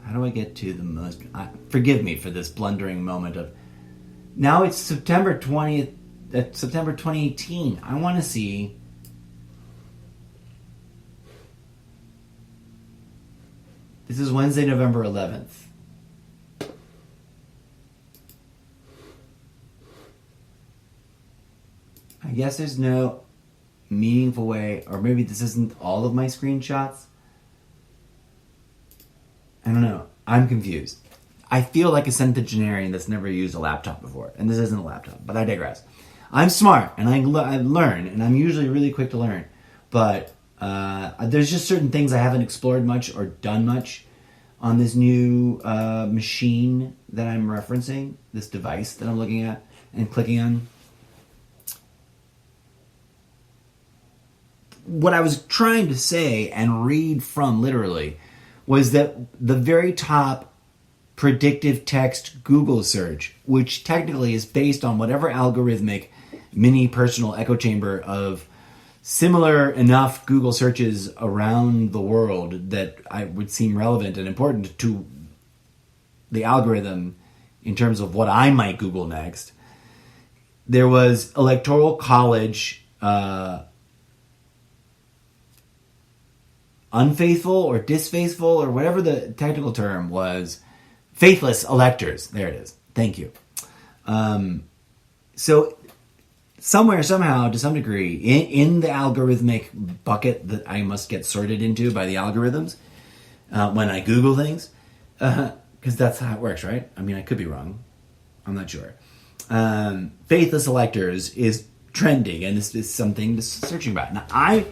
How do I get to the most... forgive me for this blundering moment of... Now it's September 20th... September 2018. I want to see... This is Wednesday, November 11th. I guess there's no meaningful way, or maybe this isn't all of my screenshots. I don't know. I'm confused. I feel like a centenarian that's never used a laptop before, and this isn't a laptop, but I digress. I'm smart, and I learn, and I'm usually really quick to learn, but there's just certain things I haven't explored much or done much on this new machine that I'm referencing, this device that I'm looking at and clicking on. What I was trying to say and read from literally was that the very top predictive text Google search, which technically is based on whatever algorithmic mini personal echo chamber of similar enough Google searches around the world that I would seem relevant and important to the algorithm in terms of what I might Google next. There was Electoral College unfaithful or disfaithful or whatever the technical term was. Faithless electors. There it is. Thank you. So somewhere, somehow, to some degree, in the algorithmic bucket that I must get sorted into by the algorithms, when I Google things, because that's how it works, right? I mean, I could be wrong. I'm not sure. Faithless electors is trending, and this is something to searching about. Now, I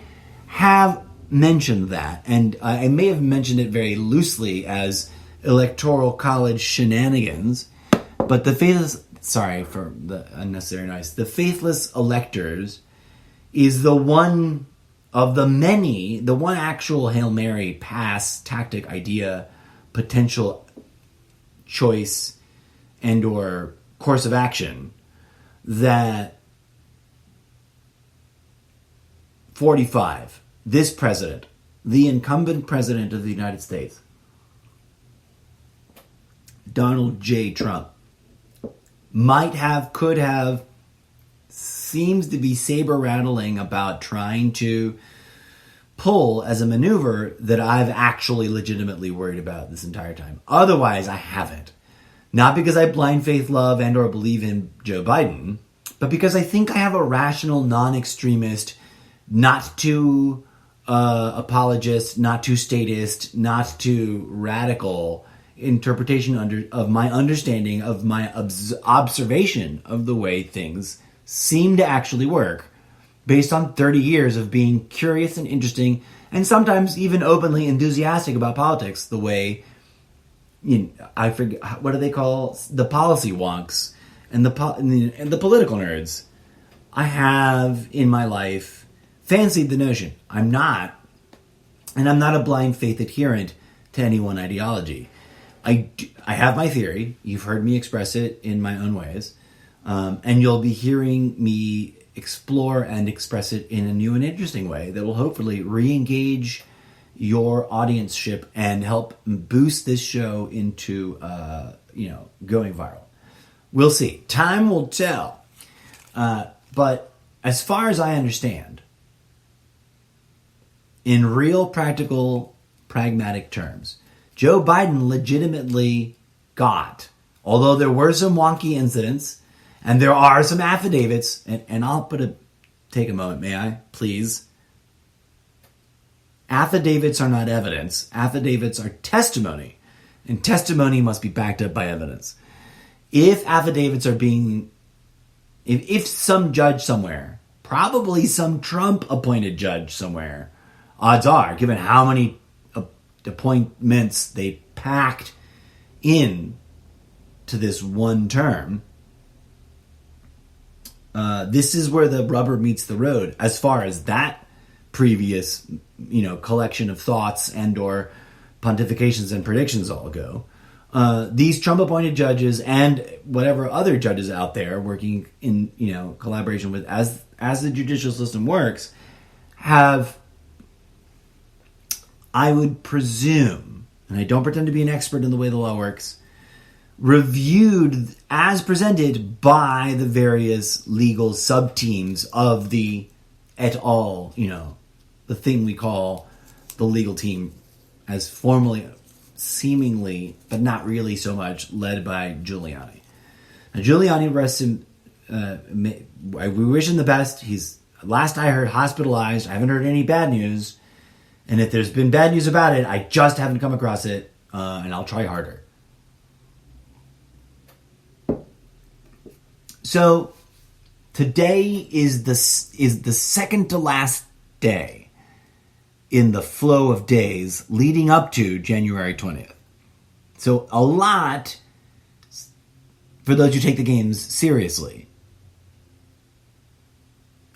have mentioned that, and I may have mentioned it very loosely as Electoral College shenanigans, but the faithless, sorry for the unnecessary noise, the faithless electors is the one of the many, the one actual Hail Mary pass tactic idea, potential choice, and or course of action that 45, this president, the incumbent president of the United States, Donald J. Trump, might have, could have, seems to be saber-rattling about trying to pull as a maneuver that I've actually legitimately worried about this entire time. Otherwise, I haven't. Not because I blind faith love and or believe in Joe Biden, but because I think I have a rational, non-extremist, not too apologist, not too statist, not too radical interpretation of my understanding of my observation of the way things seem to actually work based on 30 years of being curious and interesting and sometimes even openly enthusiastic about politics the way, you know, I forget, what do they call the policy wonks and the political nerds. I have in my life fancied the notion. I'm not a blind faith adherent to any one ideology. I have my theory. You've heard me express it in my own ways. And you'll be hearing me explore and express it in a new and interesting way that will hopefully re-engage your audienceship and help boost this show into, going viral. We'll see. Time will tell. But as far as I understand, in real, practical, pragmatic terms, Joe Biden legitimately got, although there were some wonky incidents, and there are some affidavits, and I'll take a moment, may I, please? Affidavits are not evidence. Affidavits are testimony, and testimony must be backed up by evidence. If affidavits are if some judge somewhere, probably some Trump-appointed judge somewhere, odds are, given how many appointments they packed in to this one term, this is where the rubber meets the road as far as that previous, collection of thoughts and or pontifications and predictions all go. These Trump-appointed judges and whatever other judges out there working in, collaboration with as the judicial system works, have, I would presume, and I don't pretend to be an expert in the way the law works, reviewed as presented by the various legal sub-teams of the et al., the thing we call the legal team, as formally, seemingly, but not really so much, led by Giuliani. Now, Giuliani, rests him, we wish him the best. He's, last I heard, hospitalized. I haven't heard any bad news. And if there's been bad news about it, I just haven't come across it, and I'll try harder. So today is the second to last day in the flow of days leading up to January 20th. So a lot, for those who take the games seriously,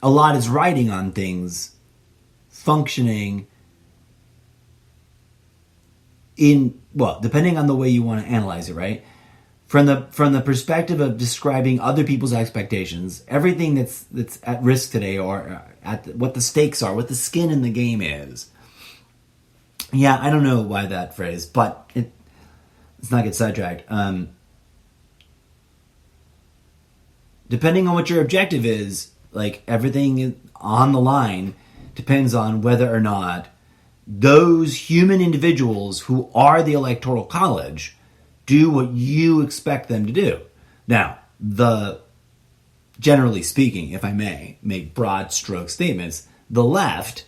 a lot is riding on things functioning in, well, depending on the way you want to analyze it, right? From the perspective of describing other people's expectations, everything that's at risk today, or what the stakes are, what the skin in the game is. Yeah, I don't know why that phrase, but let's not get sidetracked. Depending on what your objective is, like everything on the line depends on whether or not those human individuals who are the Electoral College do what you expect them to do. Now, generally speaking, if I may make broad stroke statements, the left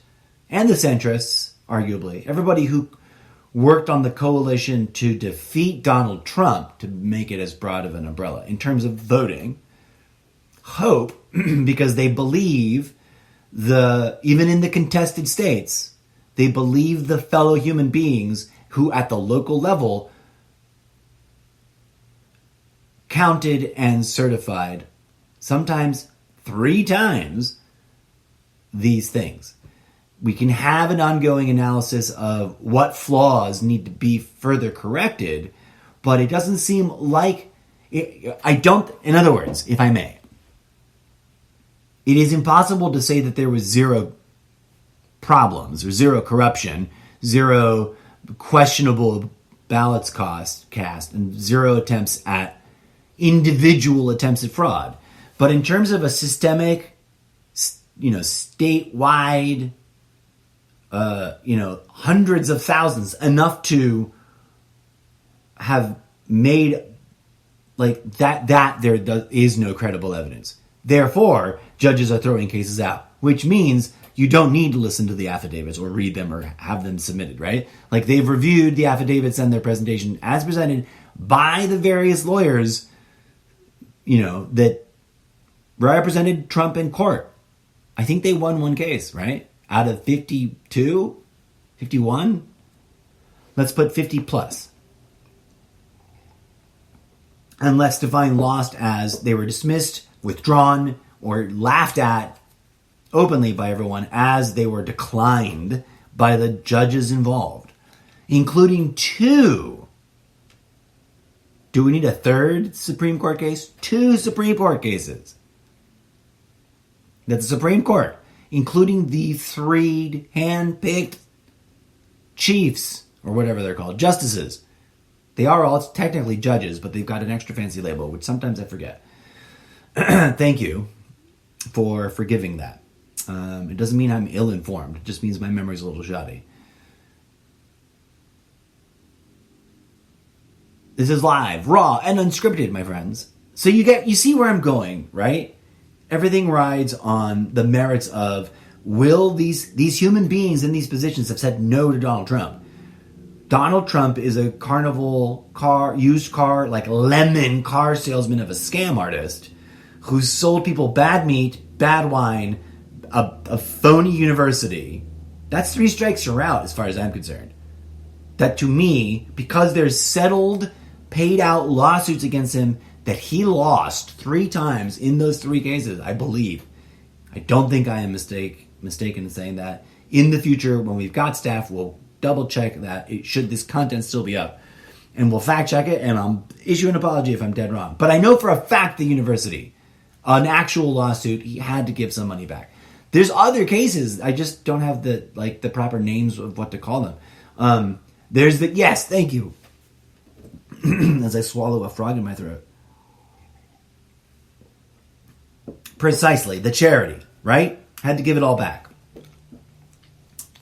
and the centrists, arguably, everybody who worked on the coalition to defeat Donald Trump, to make it as broad of an umbrella in terms of voting. Hope, because they believe even in the contested states, they believe the fellow human beings who at the local level counted and certified, sometimes 3 times, these things. We can have an ongoing analysis of what flaws need to be further corrected, but it doesn't seem like in other words, if I may, it is impossible to say that there was zero problems or zero corruption, zero questionable ballots cast, and zero attempts at individual attempts at fraud. But in terms of a systemic, statewide, hundreds of thousands, enough to have made like that there is no credible evidence. Therefore, judges are throwing cases out, which means you don't need to listen to the affidavits or read them or have them submitted, right? Like, they've reviewed the affidavits and their presentation as presented by the various lawyers, that represented Trump in court. I think they won one case, right? Out of 52? 51? Let's put 50 plus. And let's define lost as they were dismissed, withdrawn, or laughed at openly by everyone as they were declined by the judges involved, including 2. Do we need a 3rd Supreme Court case? 2 Supreme Court cases that the Supreme Court, including the 3 hand-picked chiefs, or whatever they're called, justices. They are all technically judges, but they've got an extra fancy label, which sometimes I forget. Thank you for forgiving that. It doesn't mean I'm ill-informed. It just means my memory's a little shoddy. This is live, raw, and unscripted, my friends. So you see where I'm going, right? Everything rides on the merits of, will these human beings in these positions have said no to Donald Trump? Donald Trump is a carnival used car, like lemon car salesman of a scam artist who's sold people bad meat, bad wine, a phony university. That's 3 strikes you're out as far as I'm concerned. That to me, because there's settled, paid out lawsuits against him that he lost 3 times in those 3 cases, I believe. I don't think I am mistaken in saying that. In the future, when we've got staff, we'll double check that should this content still be up. And we'll fact check it, and I'll issue an apology if I'm dead wrong. But I know for a fact the university, an actual lawsuit, he had to give some money back. There's other cases. I just don't have the proper names of what to call them. Yes, thank you. As I swallow a frog in my throat. Precisely, the charity, right? Had to give it all back.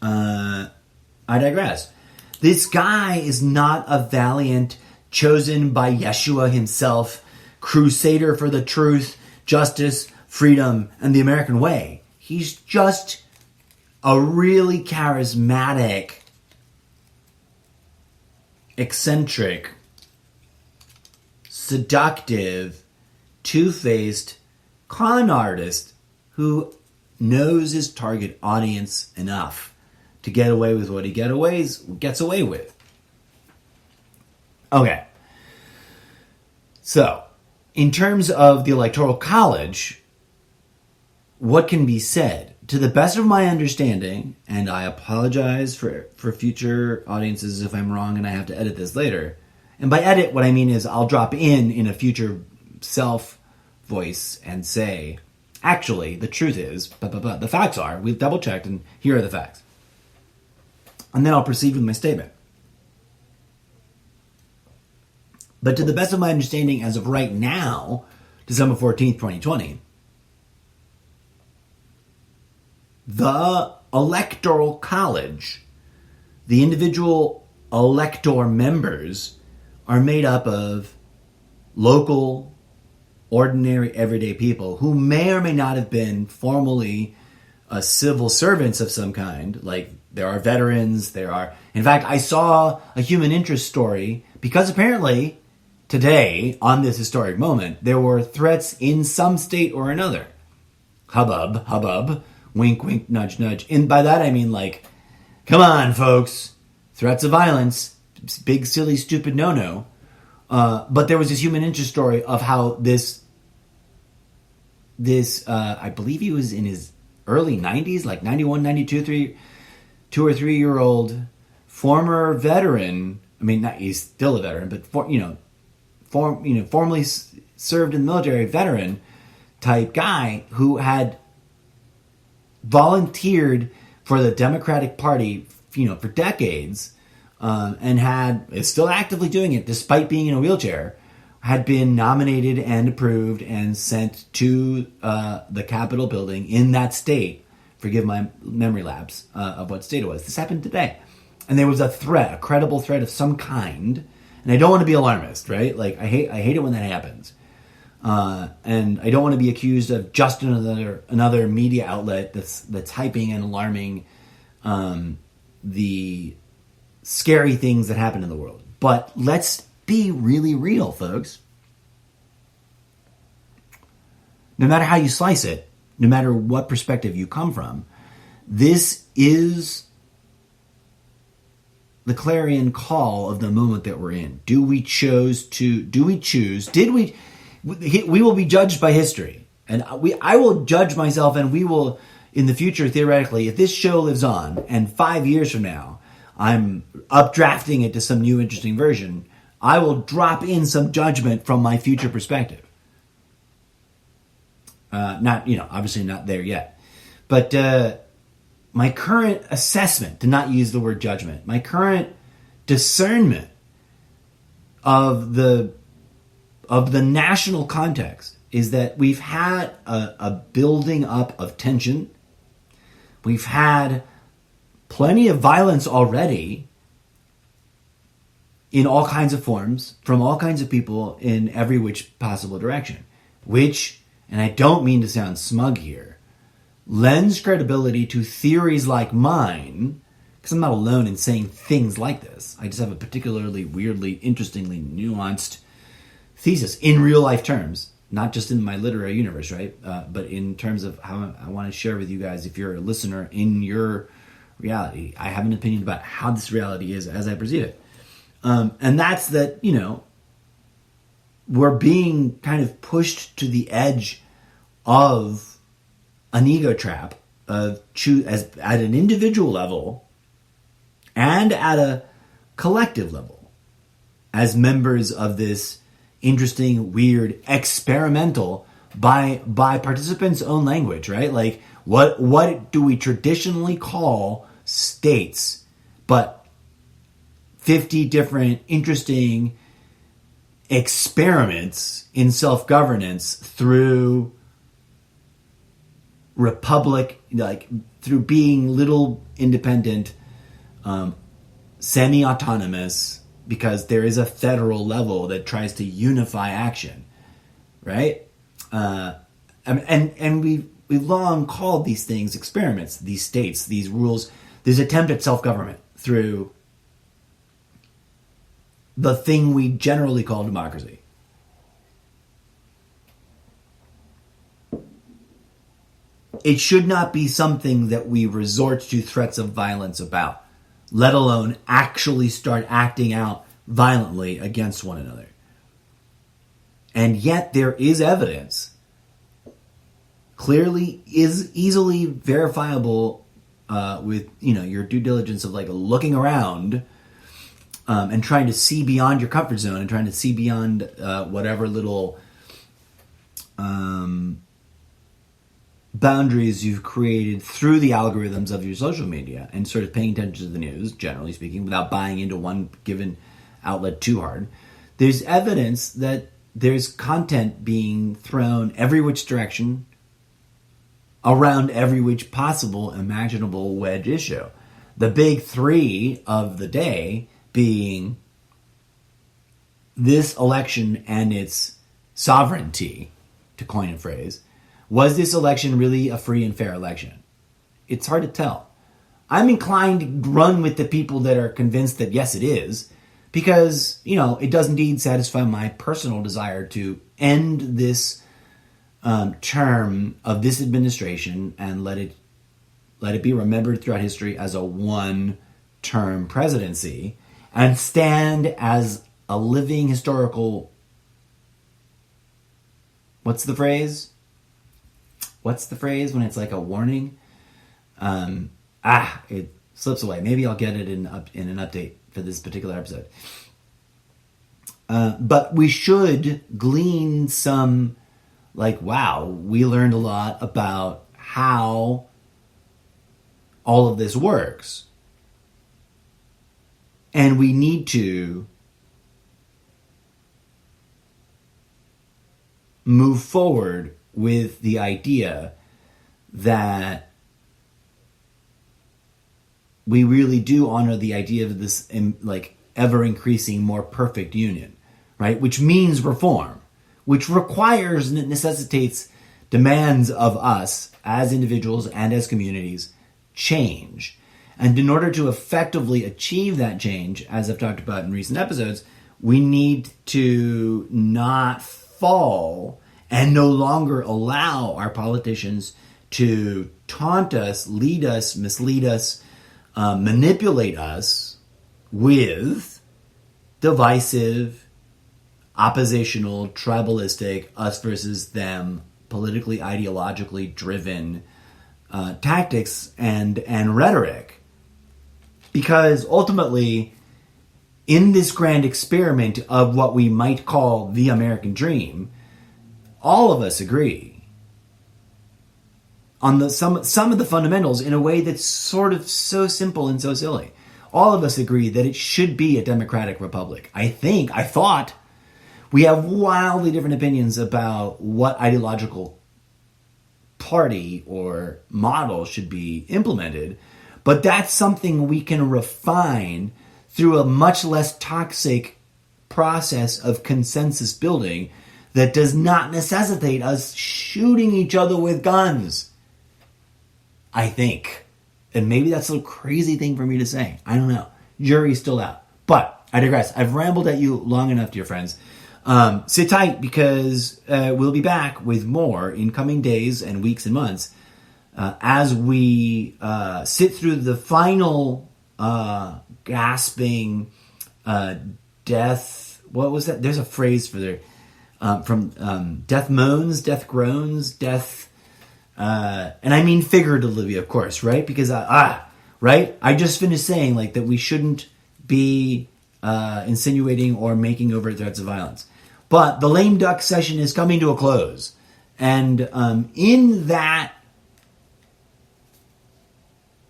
I digress. This guy is not a valiant, chosen by Yeshua himself, crusader for the truth, justice, freedom, and the American way. He's just a really charismatic, eccentric, seductive, two-faced con artist who knows his target audience enough to get away with what he gets away with. Okay. So, in terms of the Electoral College, what can be said? To the best of my understanding, and I apologize for future audiences if I'm wrong and I have to edit this later. And by edit, what I mean is I'll drop in a future self voice and say, actually, the truth is, the facts are, we've double checked and here are the facts. And then I'll proceed with my statement. But to the best of my understanding, as of right now, December 14th, 2020, the Electoral College, the individual elector members, are made up of local, ordinary, everyday people who may or may not have been formally civil servants of some kind. Like there are veterans, in fact, I saw a human interest story because apparently today, on this historic moment, there were threats in some state or another. Hubbub, hubbub, wink, wink, nudge, nudge. And by that I mean like, come on, folks. Threats of violence, big, silly, stupid no-no. But there was this human interest story of how this I believe he was in his early 90s, like 91, 92, 2 or 3 year old former veteran. I mean, he's still a veteran, but formerly served in the military, veteran type guy who had volunteered for the Democratic Party, for decades, and is still actively doing it despite being in a wheelchair, had been nominated and approved and sent to the Capitol building in that state. Forgive my memory lapse of what state it was. This happened today. And there was a threat, a credible threat of some kind. And I don't want to be alarmist, right? Like, I hate it when that happens. And I don't want to be accused of just another media outlet that's hyping and alarming the scary things that happen in the world. But let's be really real, folks. No matter how you slice it, no matter what perspective you come from, this is the clarion call of the moment that we're in. We will be judged by history. And I will judge myself, and we will, in the future, theoretically, if this show lives on, and 5 years from now, I'm updrafting it to some new interesting version, I will drop in some judgment from my future perspective. Obviously not there yet. But my current assessment, to not use the word judgment, my current discernment of the national context is that we've had a building up of tension. We've had plenty of violence already in all kinds of forms, from all kinds of people in every which possible direction, which, and I don't mean to sound smug here, lends credibility to theories like mine, because I'm not alone in saying things like this. I just have a particularly weirdly, interestingly nuanced thesis in real life terms, not just in my literary universe, right? But in terms of how I want to share with you guys, if you're a listener in your reality, I have an opinion about how this reality is as I perceive it. And that's that, we're being kind of pushed to the edge of an ego trap of at an individual level and at a collective level as members of this interesting, weird, experimental, by participants' own language, right? Like, what do we traditionally call states, but 50 different interesting experiments in self-governance through republic, like through being little independent, semi-autonomous, because there is a federal level that tries to unify action, right? And we've long called these things experiments, these states, these rules, this attempt at self-government through the thing we generally call democracy. It should not be something that we resort to threats of violence about, let alone actually start acting out violently against one another. And yet there is evidence, clearly is easily verifiable with your due diligence of like looking around and trying to see beyond your comfort zone and trying to see beyond whatever little boundaries you've created through the algorithms of your social media and sort of paying attention to the news, generally speaking, without buying into one given outlet too hard. There's evidence that there's content being thrown every which direction around every which possible imaginable wedge issue. The big three of the day being this election and its sovereignty, to coin a phrase. Was this election really a free and fair election? It's hard to tell. I'm inclined to run with the people that are convinced that yes, it is, because, it does indeed satisfy my personal desire to end this term of this administration and let it be remembered throughout history as a one-term presidency and stand as a living historical. What's the phrase? What's the phrase when it's like a warning? It slips away. Maybe I'll get it in an update for this particular episode. But we should glean some, wow, we learned a lot about how all of this works. And we need to move forward with the idea that we really do honor the idea of this ever increasing, more perfect union, right? Which means reform, which requires and it necessitates demands of us as individuals and as communities change. And in order to effectively achieve that change, as I've talked about in recent episodes, we need to not fall and no longer allow our politicians to taunt us, lead us, mislead us, manipulate us with divisive, oppositional, tribalistic, us versus them, politically, ideologically driven tactics and rhetoric. Because ultimately, in this grand experiment of what we might call the American dream, all of us agree on some of the fundamentals in a way that's sort of so simple and so silly. All of us agree that it should be a democratic republic. I thought we have wildly different opinions about what ideological party or model should be implemented, but that's something we can refine through a much less toxic process of consensus building that does not necessitate us shooting each other with guns. I think. And maybe that's a crazy thing for me to say. I don't know. Jury's still out. But I digress. I've rambled at you long enough, dear friends. Sit tight because we'll be back with more in coming days and weeks and months as we sit through the final gasping death. What was that? There's a phrase for there. From death moans, death groans, death... and I mean figuratively, of course, right? Because, right? I just finished saying, that we shouldn't be insinuating or making overt threats of violence. But the lame duck session is coming to a close. And in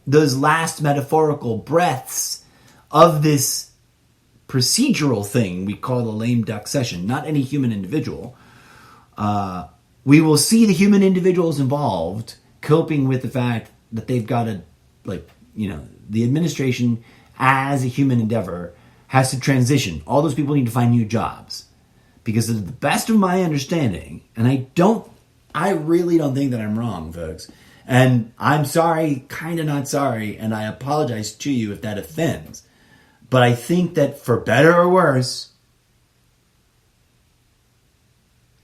those last metaphorical breaths of this procedural thing we call the lame duck session, not any human individual, we will see the human individuals involved coping with the fact that they've got to, the administration as a human endeavor has to transition. All those people need to find new jobs. Because to the best of my understanding, and I really don't think that I'm wrong, folks. And I'm sorry, kind of not sorry, and I apologize to you if that offends. But I think that for better or worse,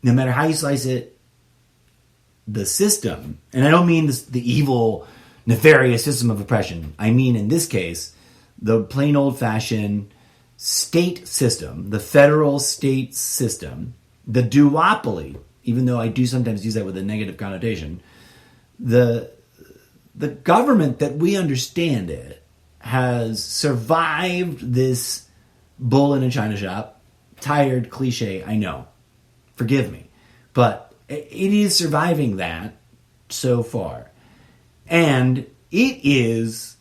no matter how you slice it, the system, and I don't mean the evil, nefarious system of oppression. I mean, in this case, the plain old-fashioned state system, the federal state system, the duopoly, even though I do sometimes use that with a negative connotation, the government that we understand it has survived this bull in a china shop. Tired cliche, I know. Forgive me. But it is surviving that so far. And it is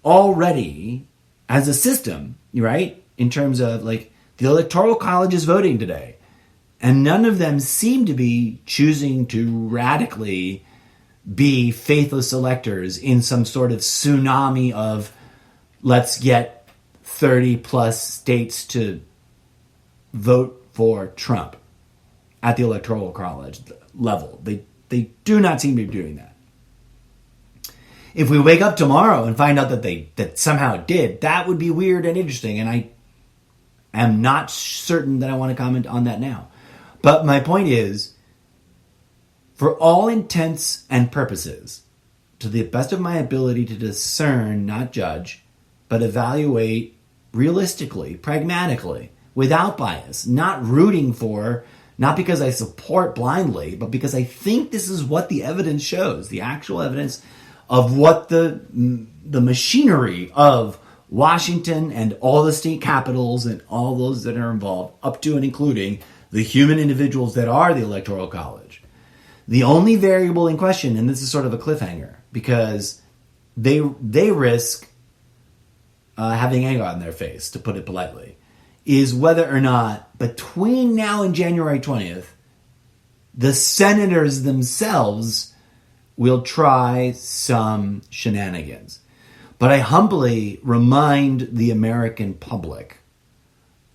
already, as a system, right? In terms of, the Electoral College is voting today. And none of them seem to be choosing to radically be faithless electors in some sort of tsunami of let's get 30 plus states to vote for Trump at the Electoral College level. They do not seem to be doing that. If we wake up tomorrow and find out that somehow it did, that would be weird and interesting. And I am not certain that I want to comment on that now. But my point is, for all intents and purposes, to the best of my ability to discern, not judge, but evaluate realistically, pragmatically, without bias, not rooting for, not because I support blindly, but because I think this is what the evidence shows, the actual evidence of what the machinery of Washington and all the state capitals and all those that are involved, up to and including the human individuals that are the Electoral College. The only variable in question, and this is sort of a cliffhanger, because they risk having egg on their face, to put it politely, is whether or not between now and January 20th, the senators themselves will try some shenanigans. But I humbly remind the American public,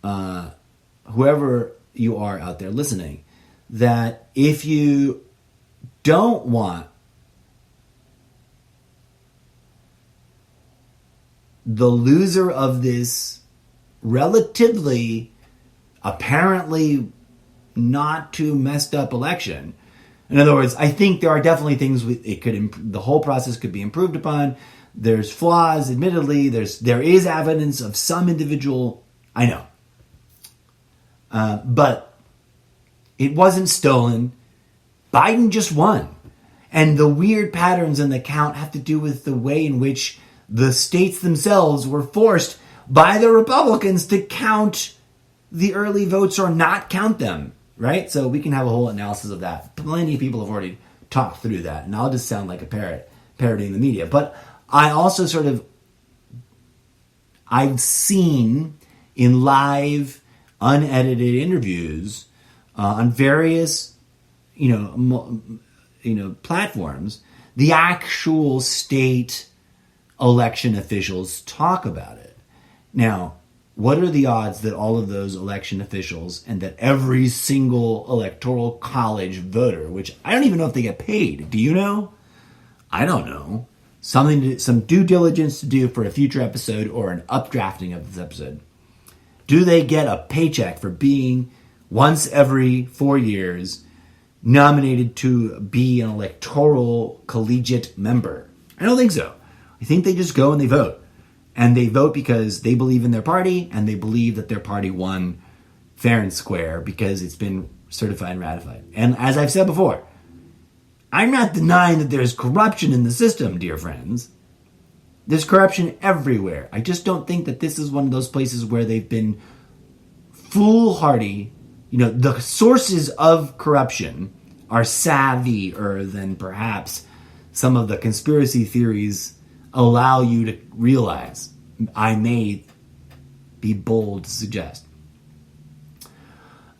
whoever you are out there listening, that if you don't want the loser of this relatively, apparently not too messed up election. In other words, I think there are definitely things the whole process could be improved upon. There's flaws, admittedly. There is evidence of some individual, I know. But it wasn't stolen. Biden just won. And the weird patterns in the count have to do with the way in which the states themselves were forced by the Republicans to count the early votes or not count them, right? So we can have a whole analysis of that. Plenty of people have already talked through that, and I'll just sound like a parrot parodying the media. But I also I've seen in live, unedited interviews on various, platforms, the actual state election officials talk about it. Now, what are the odds that all of those election officials and that every single Electoral College voter, which I don't even know if they get paid. Do you know? I don't know. Some due diligence to do for a future episode or an updrafting of this episode. Do they get a paycheck for being once every 4 years nominated to be an electoral collegiate member? I don't think so. I think they just go and they vote. And they vote because they believe in their party and they believe that their party won fair and square because it's been certified and ratified. And as I've said before, I'm not denying that there's corruption in the system, dear friends. There's corruption everywhere. I just don't think that this is one of those places where they've been foolhardy. The sources of corruption are savvier than perhaps some of the conspiracy theories allow you to realize. I may be bold to suggest.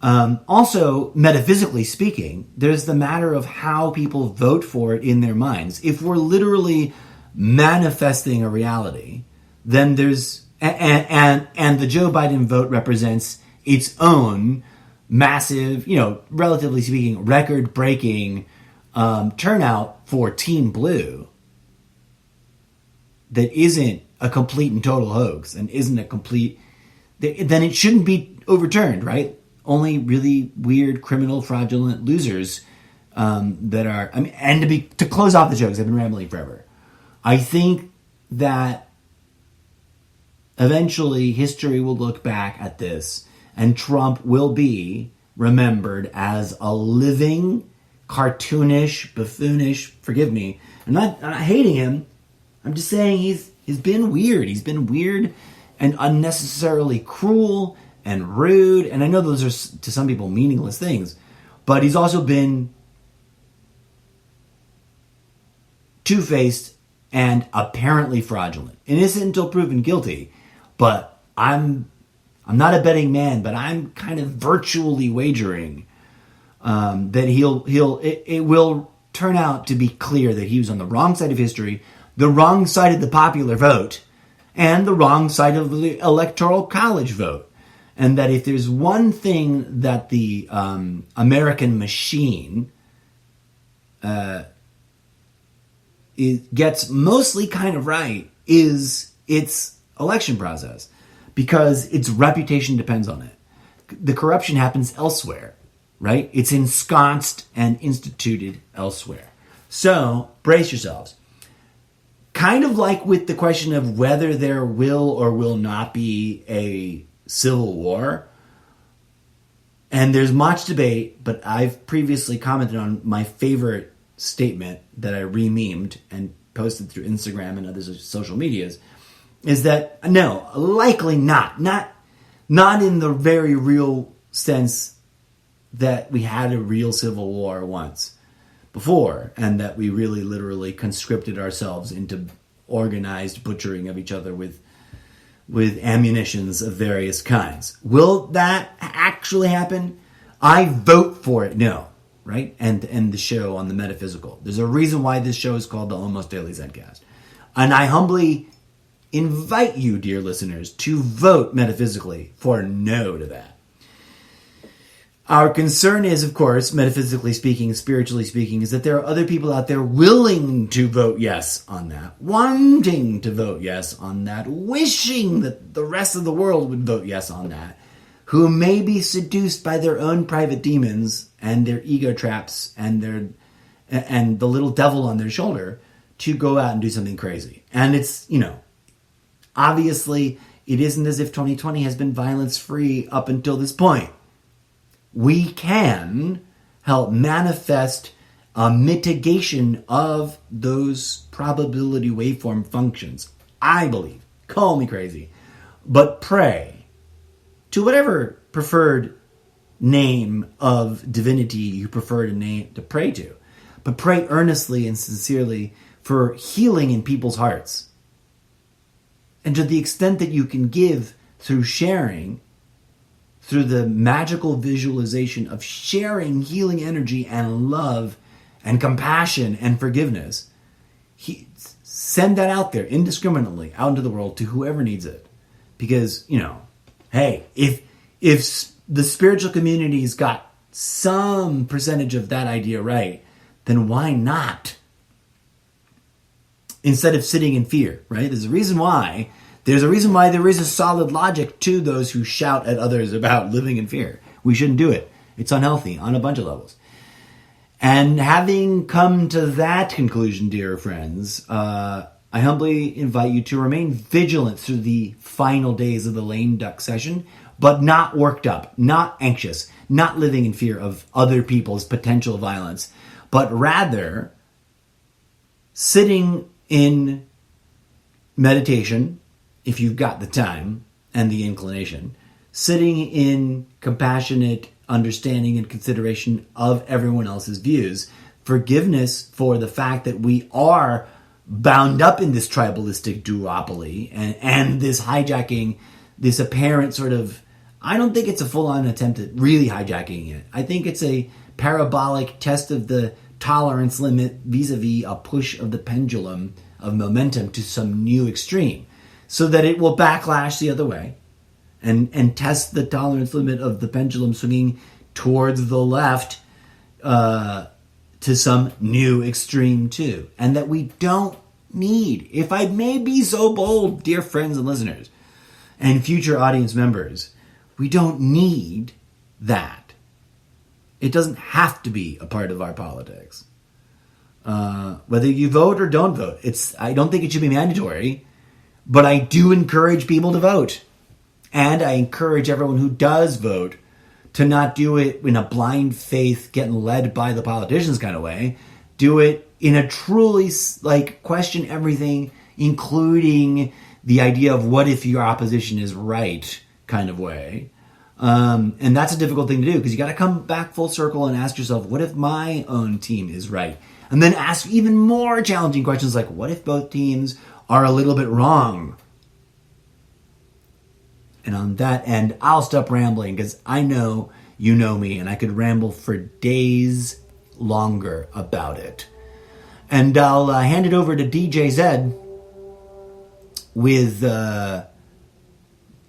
Also, metaphysically speaking, there's the matter of how people vote for it in their minds. If we're literally manifesting a reality, then there's and the Joe Biden vote represents its own massive, relatively speaking, record-breaking turnout for Team Blue that isn't a complete and total hoax and isn't a complete, then it shouldn't be overturned, right? Only really weird, criminal, fraudulent losers that are, and to close off the jokes, I've been rambling forever. I think that eventually history will look back at this and Trump will be remembered as a living, cartoonish, buffoonish, forgive me, I'm not hating him, I'm just saying he's been weird. He's been weird and unnecessarily cruel and rude. And I know those are, to some people, meaningless things. But he's also been two-faced and apparently fraudulent. Innocent until proven guilty. But I'm not a betting man, but I'm kind of virtually wagering that it will turn out to be clear that he was on the wrong side of history, the wrong side of the popular vote, and the wrong side of the Electoral College vote. And that if there's one thing that the American machine gets mostly kind of right is its election process, because its reputation depends on it. The corruption happens elsewhere, right? It's ensconced and instituted elsewhere. So brace yourselves. Kind of like with the question of whether there will or will not be a civil war. And there's much debate, but I've previously commented on my favorite statement that I re-memed and posted through Instagram and other social medias, is that no, likely not. Not in the very real sense that we had a real civil war once before, and that we really literally conscripted ourselves into organized butchering of each other with ammunitions of various kinds. Will that actually happen? I vote for it, no. Right? And the show on the metaphysical. There's a reason why this show is called the Almost Daily Zedcast. And I humbly invite you, dear listeners, to vote metaphysically for no to that. Our concern is, of course, metaphysically speaking, spiritually speaking, is that there are other people out there willing to vote yes on that, wanting to vote yes on that, wishing that the rest of the world would vote yes on that, who may be seduced by their own private demons and their ego traps and the little devil on their shoulder to go out and do something crazy. And it's, obviously it isn't as if 2020 has been violence-free up until this point. We can help manifest a mitigation of those probability waveform functions. I believe. Call me crazy. But pray to whatever preferred name of divinity you prefer to pray to. But pray earnestly and sincerely for healing in people's hearts. And to the extent that you can give through sharing, through the magical visualization of sharing healing energy and love and compassion and forgiveness, send that out there indiscriminately out into the world to whoever needs it. Because, hey, if the spiritual community's got some percentage of that idea right, then why not? Instead of sitting in fear, right? There's a reason why there is a solid logic to those who shout at others about living in fear. We shouldn't do it. It's unhealthy on a bunch of levels. And having come to that conclusion, dear friends, I humbly invite you to remain vigilant through the final days of the lame duck session, but not worked up, not anxious, not living in fear of other people's potential violence, but rather sitting in meditation, if you've got the time and the inclination, sitting in compassionate understanding and consideration of everyone else's views, forgiveness for the fact that we are bound up in this tribalistic duopoly and this hijacking, this apparent sort of, I don't think it's a full-on attempt at really hijacking it. I think it's a parabolic test of the tolerance limit vis-a-vis a push of the pendulum of momentum to some new extreme, so that it will backlash the other way and test the tolerance limit of the pendulum swinging towards the left to some new extreme too. And that we don't need, if I may be so bold, dear friends and listeners, and future audience members, we don't need that. It doesn't have to be a part of our politics. Whether you vote or don't vote, I don't think it should be mandatory, but I do encourage people to vote. And I encourage everyone who does vote to not do it in a blind faith, getting led by the politicians kind of way. Do it in a truly, question everything, including the idea of what if your opposition is right kind of way. And that's a difficult thing to do, because you got to come back full circle and ask yourself, what if my own team is right? And then ask even more challenging questions like, what if both teams are a little bit wrong? And on that end, I'll stop rambling, because I know you know me, and I could ramble for days longer about it. And I'll hand it over to DJ Zed with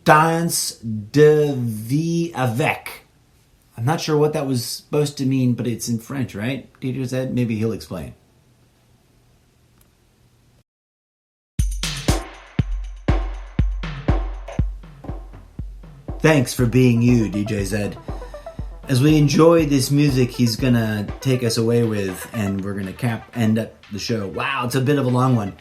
Danse de vie avec. I'm not sure what that was supposed to mean, but it's in French, right? DJ Zed, maybe he'll explain. Thanks for being you, DJ Zed. As we enjoy this music he's gonna take us away with, and we're gonna end up the show. Wow, it's a bit of a long one.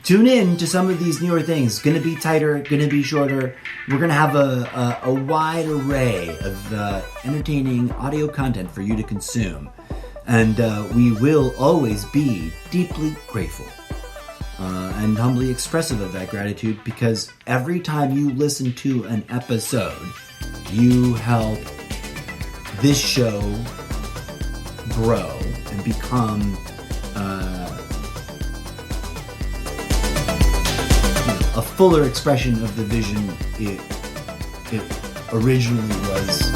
Tune in to some of these newer things. Gonna be tighter, gonna be shorter. We're gonna have a wide array of entertaining audio content for you to consume. And we will always be deeply grateful and humbly expressive of that gratitude, because every time you listen to an episode, you help this show grow and become a fuller expression of the vision it originally was,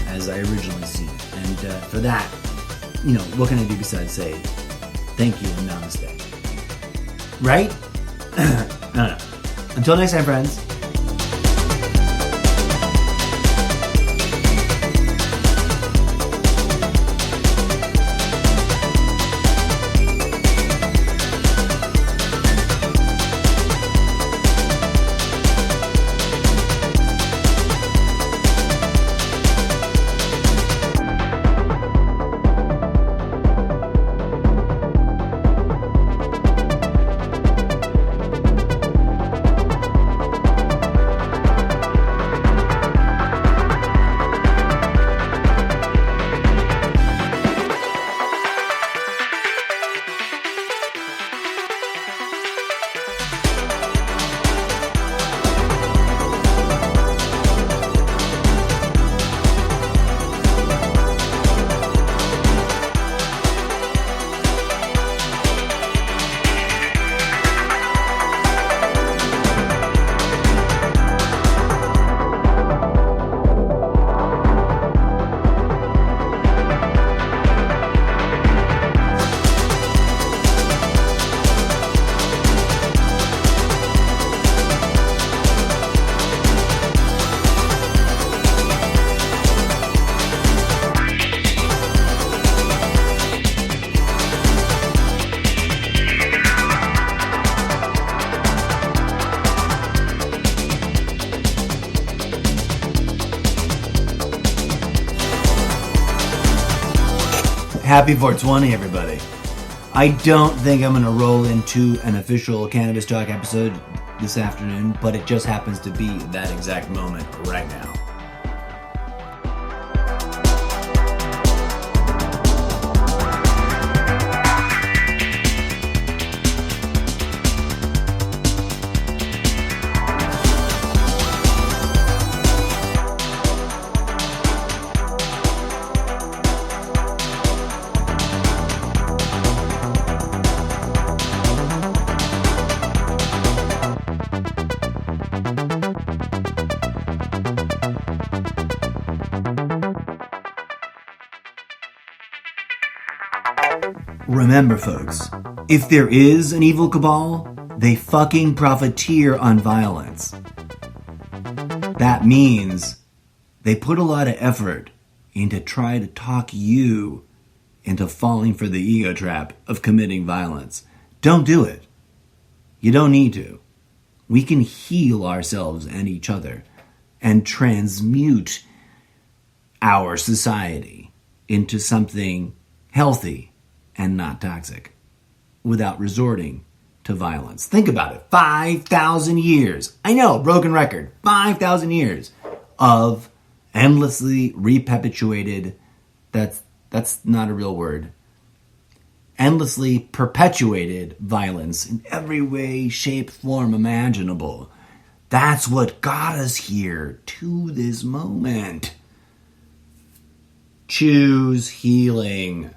as I originally seen it. And for that, what can I do besides say thank you and namaste? Right? I don't know. Until next time, friends. Happy 420, everybody. I don't think I'm going to roll into an official Cannabis Talk episode this afternoon, but it just happens to be that exact moment right now. Remember, folks, if there is an evil cabal, they fucking profiteer on violence. That means they put a lot of effort into try to talk you into falling for the ego trap of committing violence. Don't do it. You don't need to. We can heal ourselves and each other and transmute our society into something healthy and not toxic, without resorting to violence. Think about it. 5,000 years. I know, broken record. 5,000 years of endlessly reperpetuated, that's not a real word, endlessly perpetuated violence in every way, shape, form imaginable. That's what got us here to this moment. Choose healing.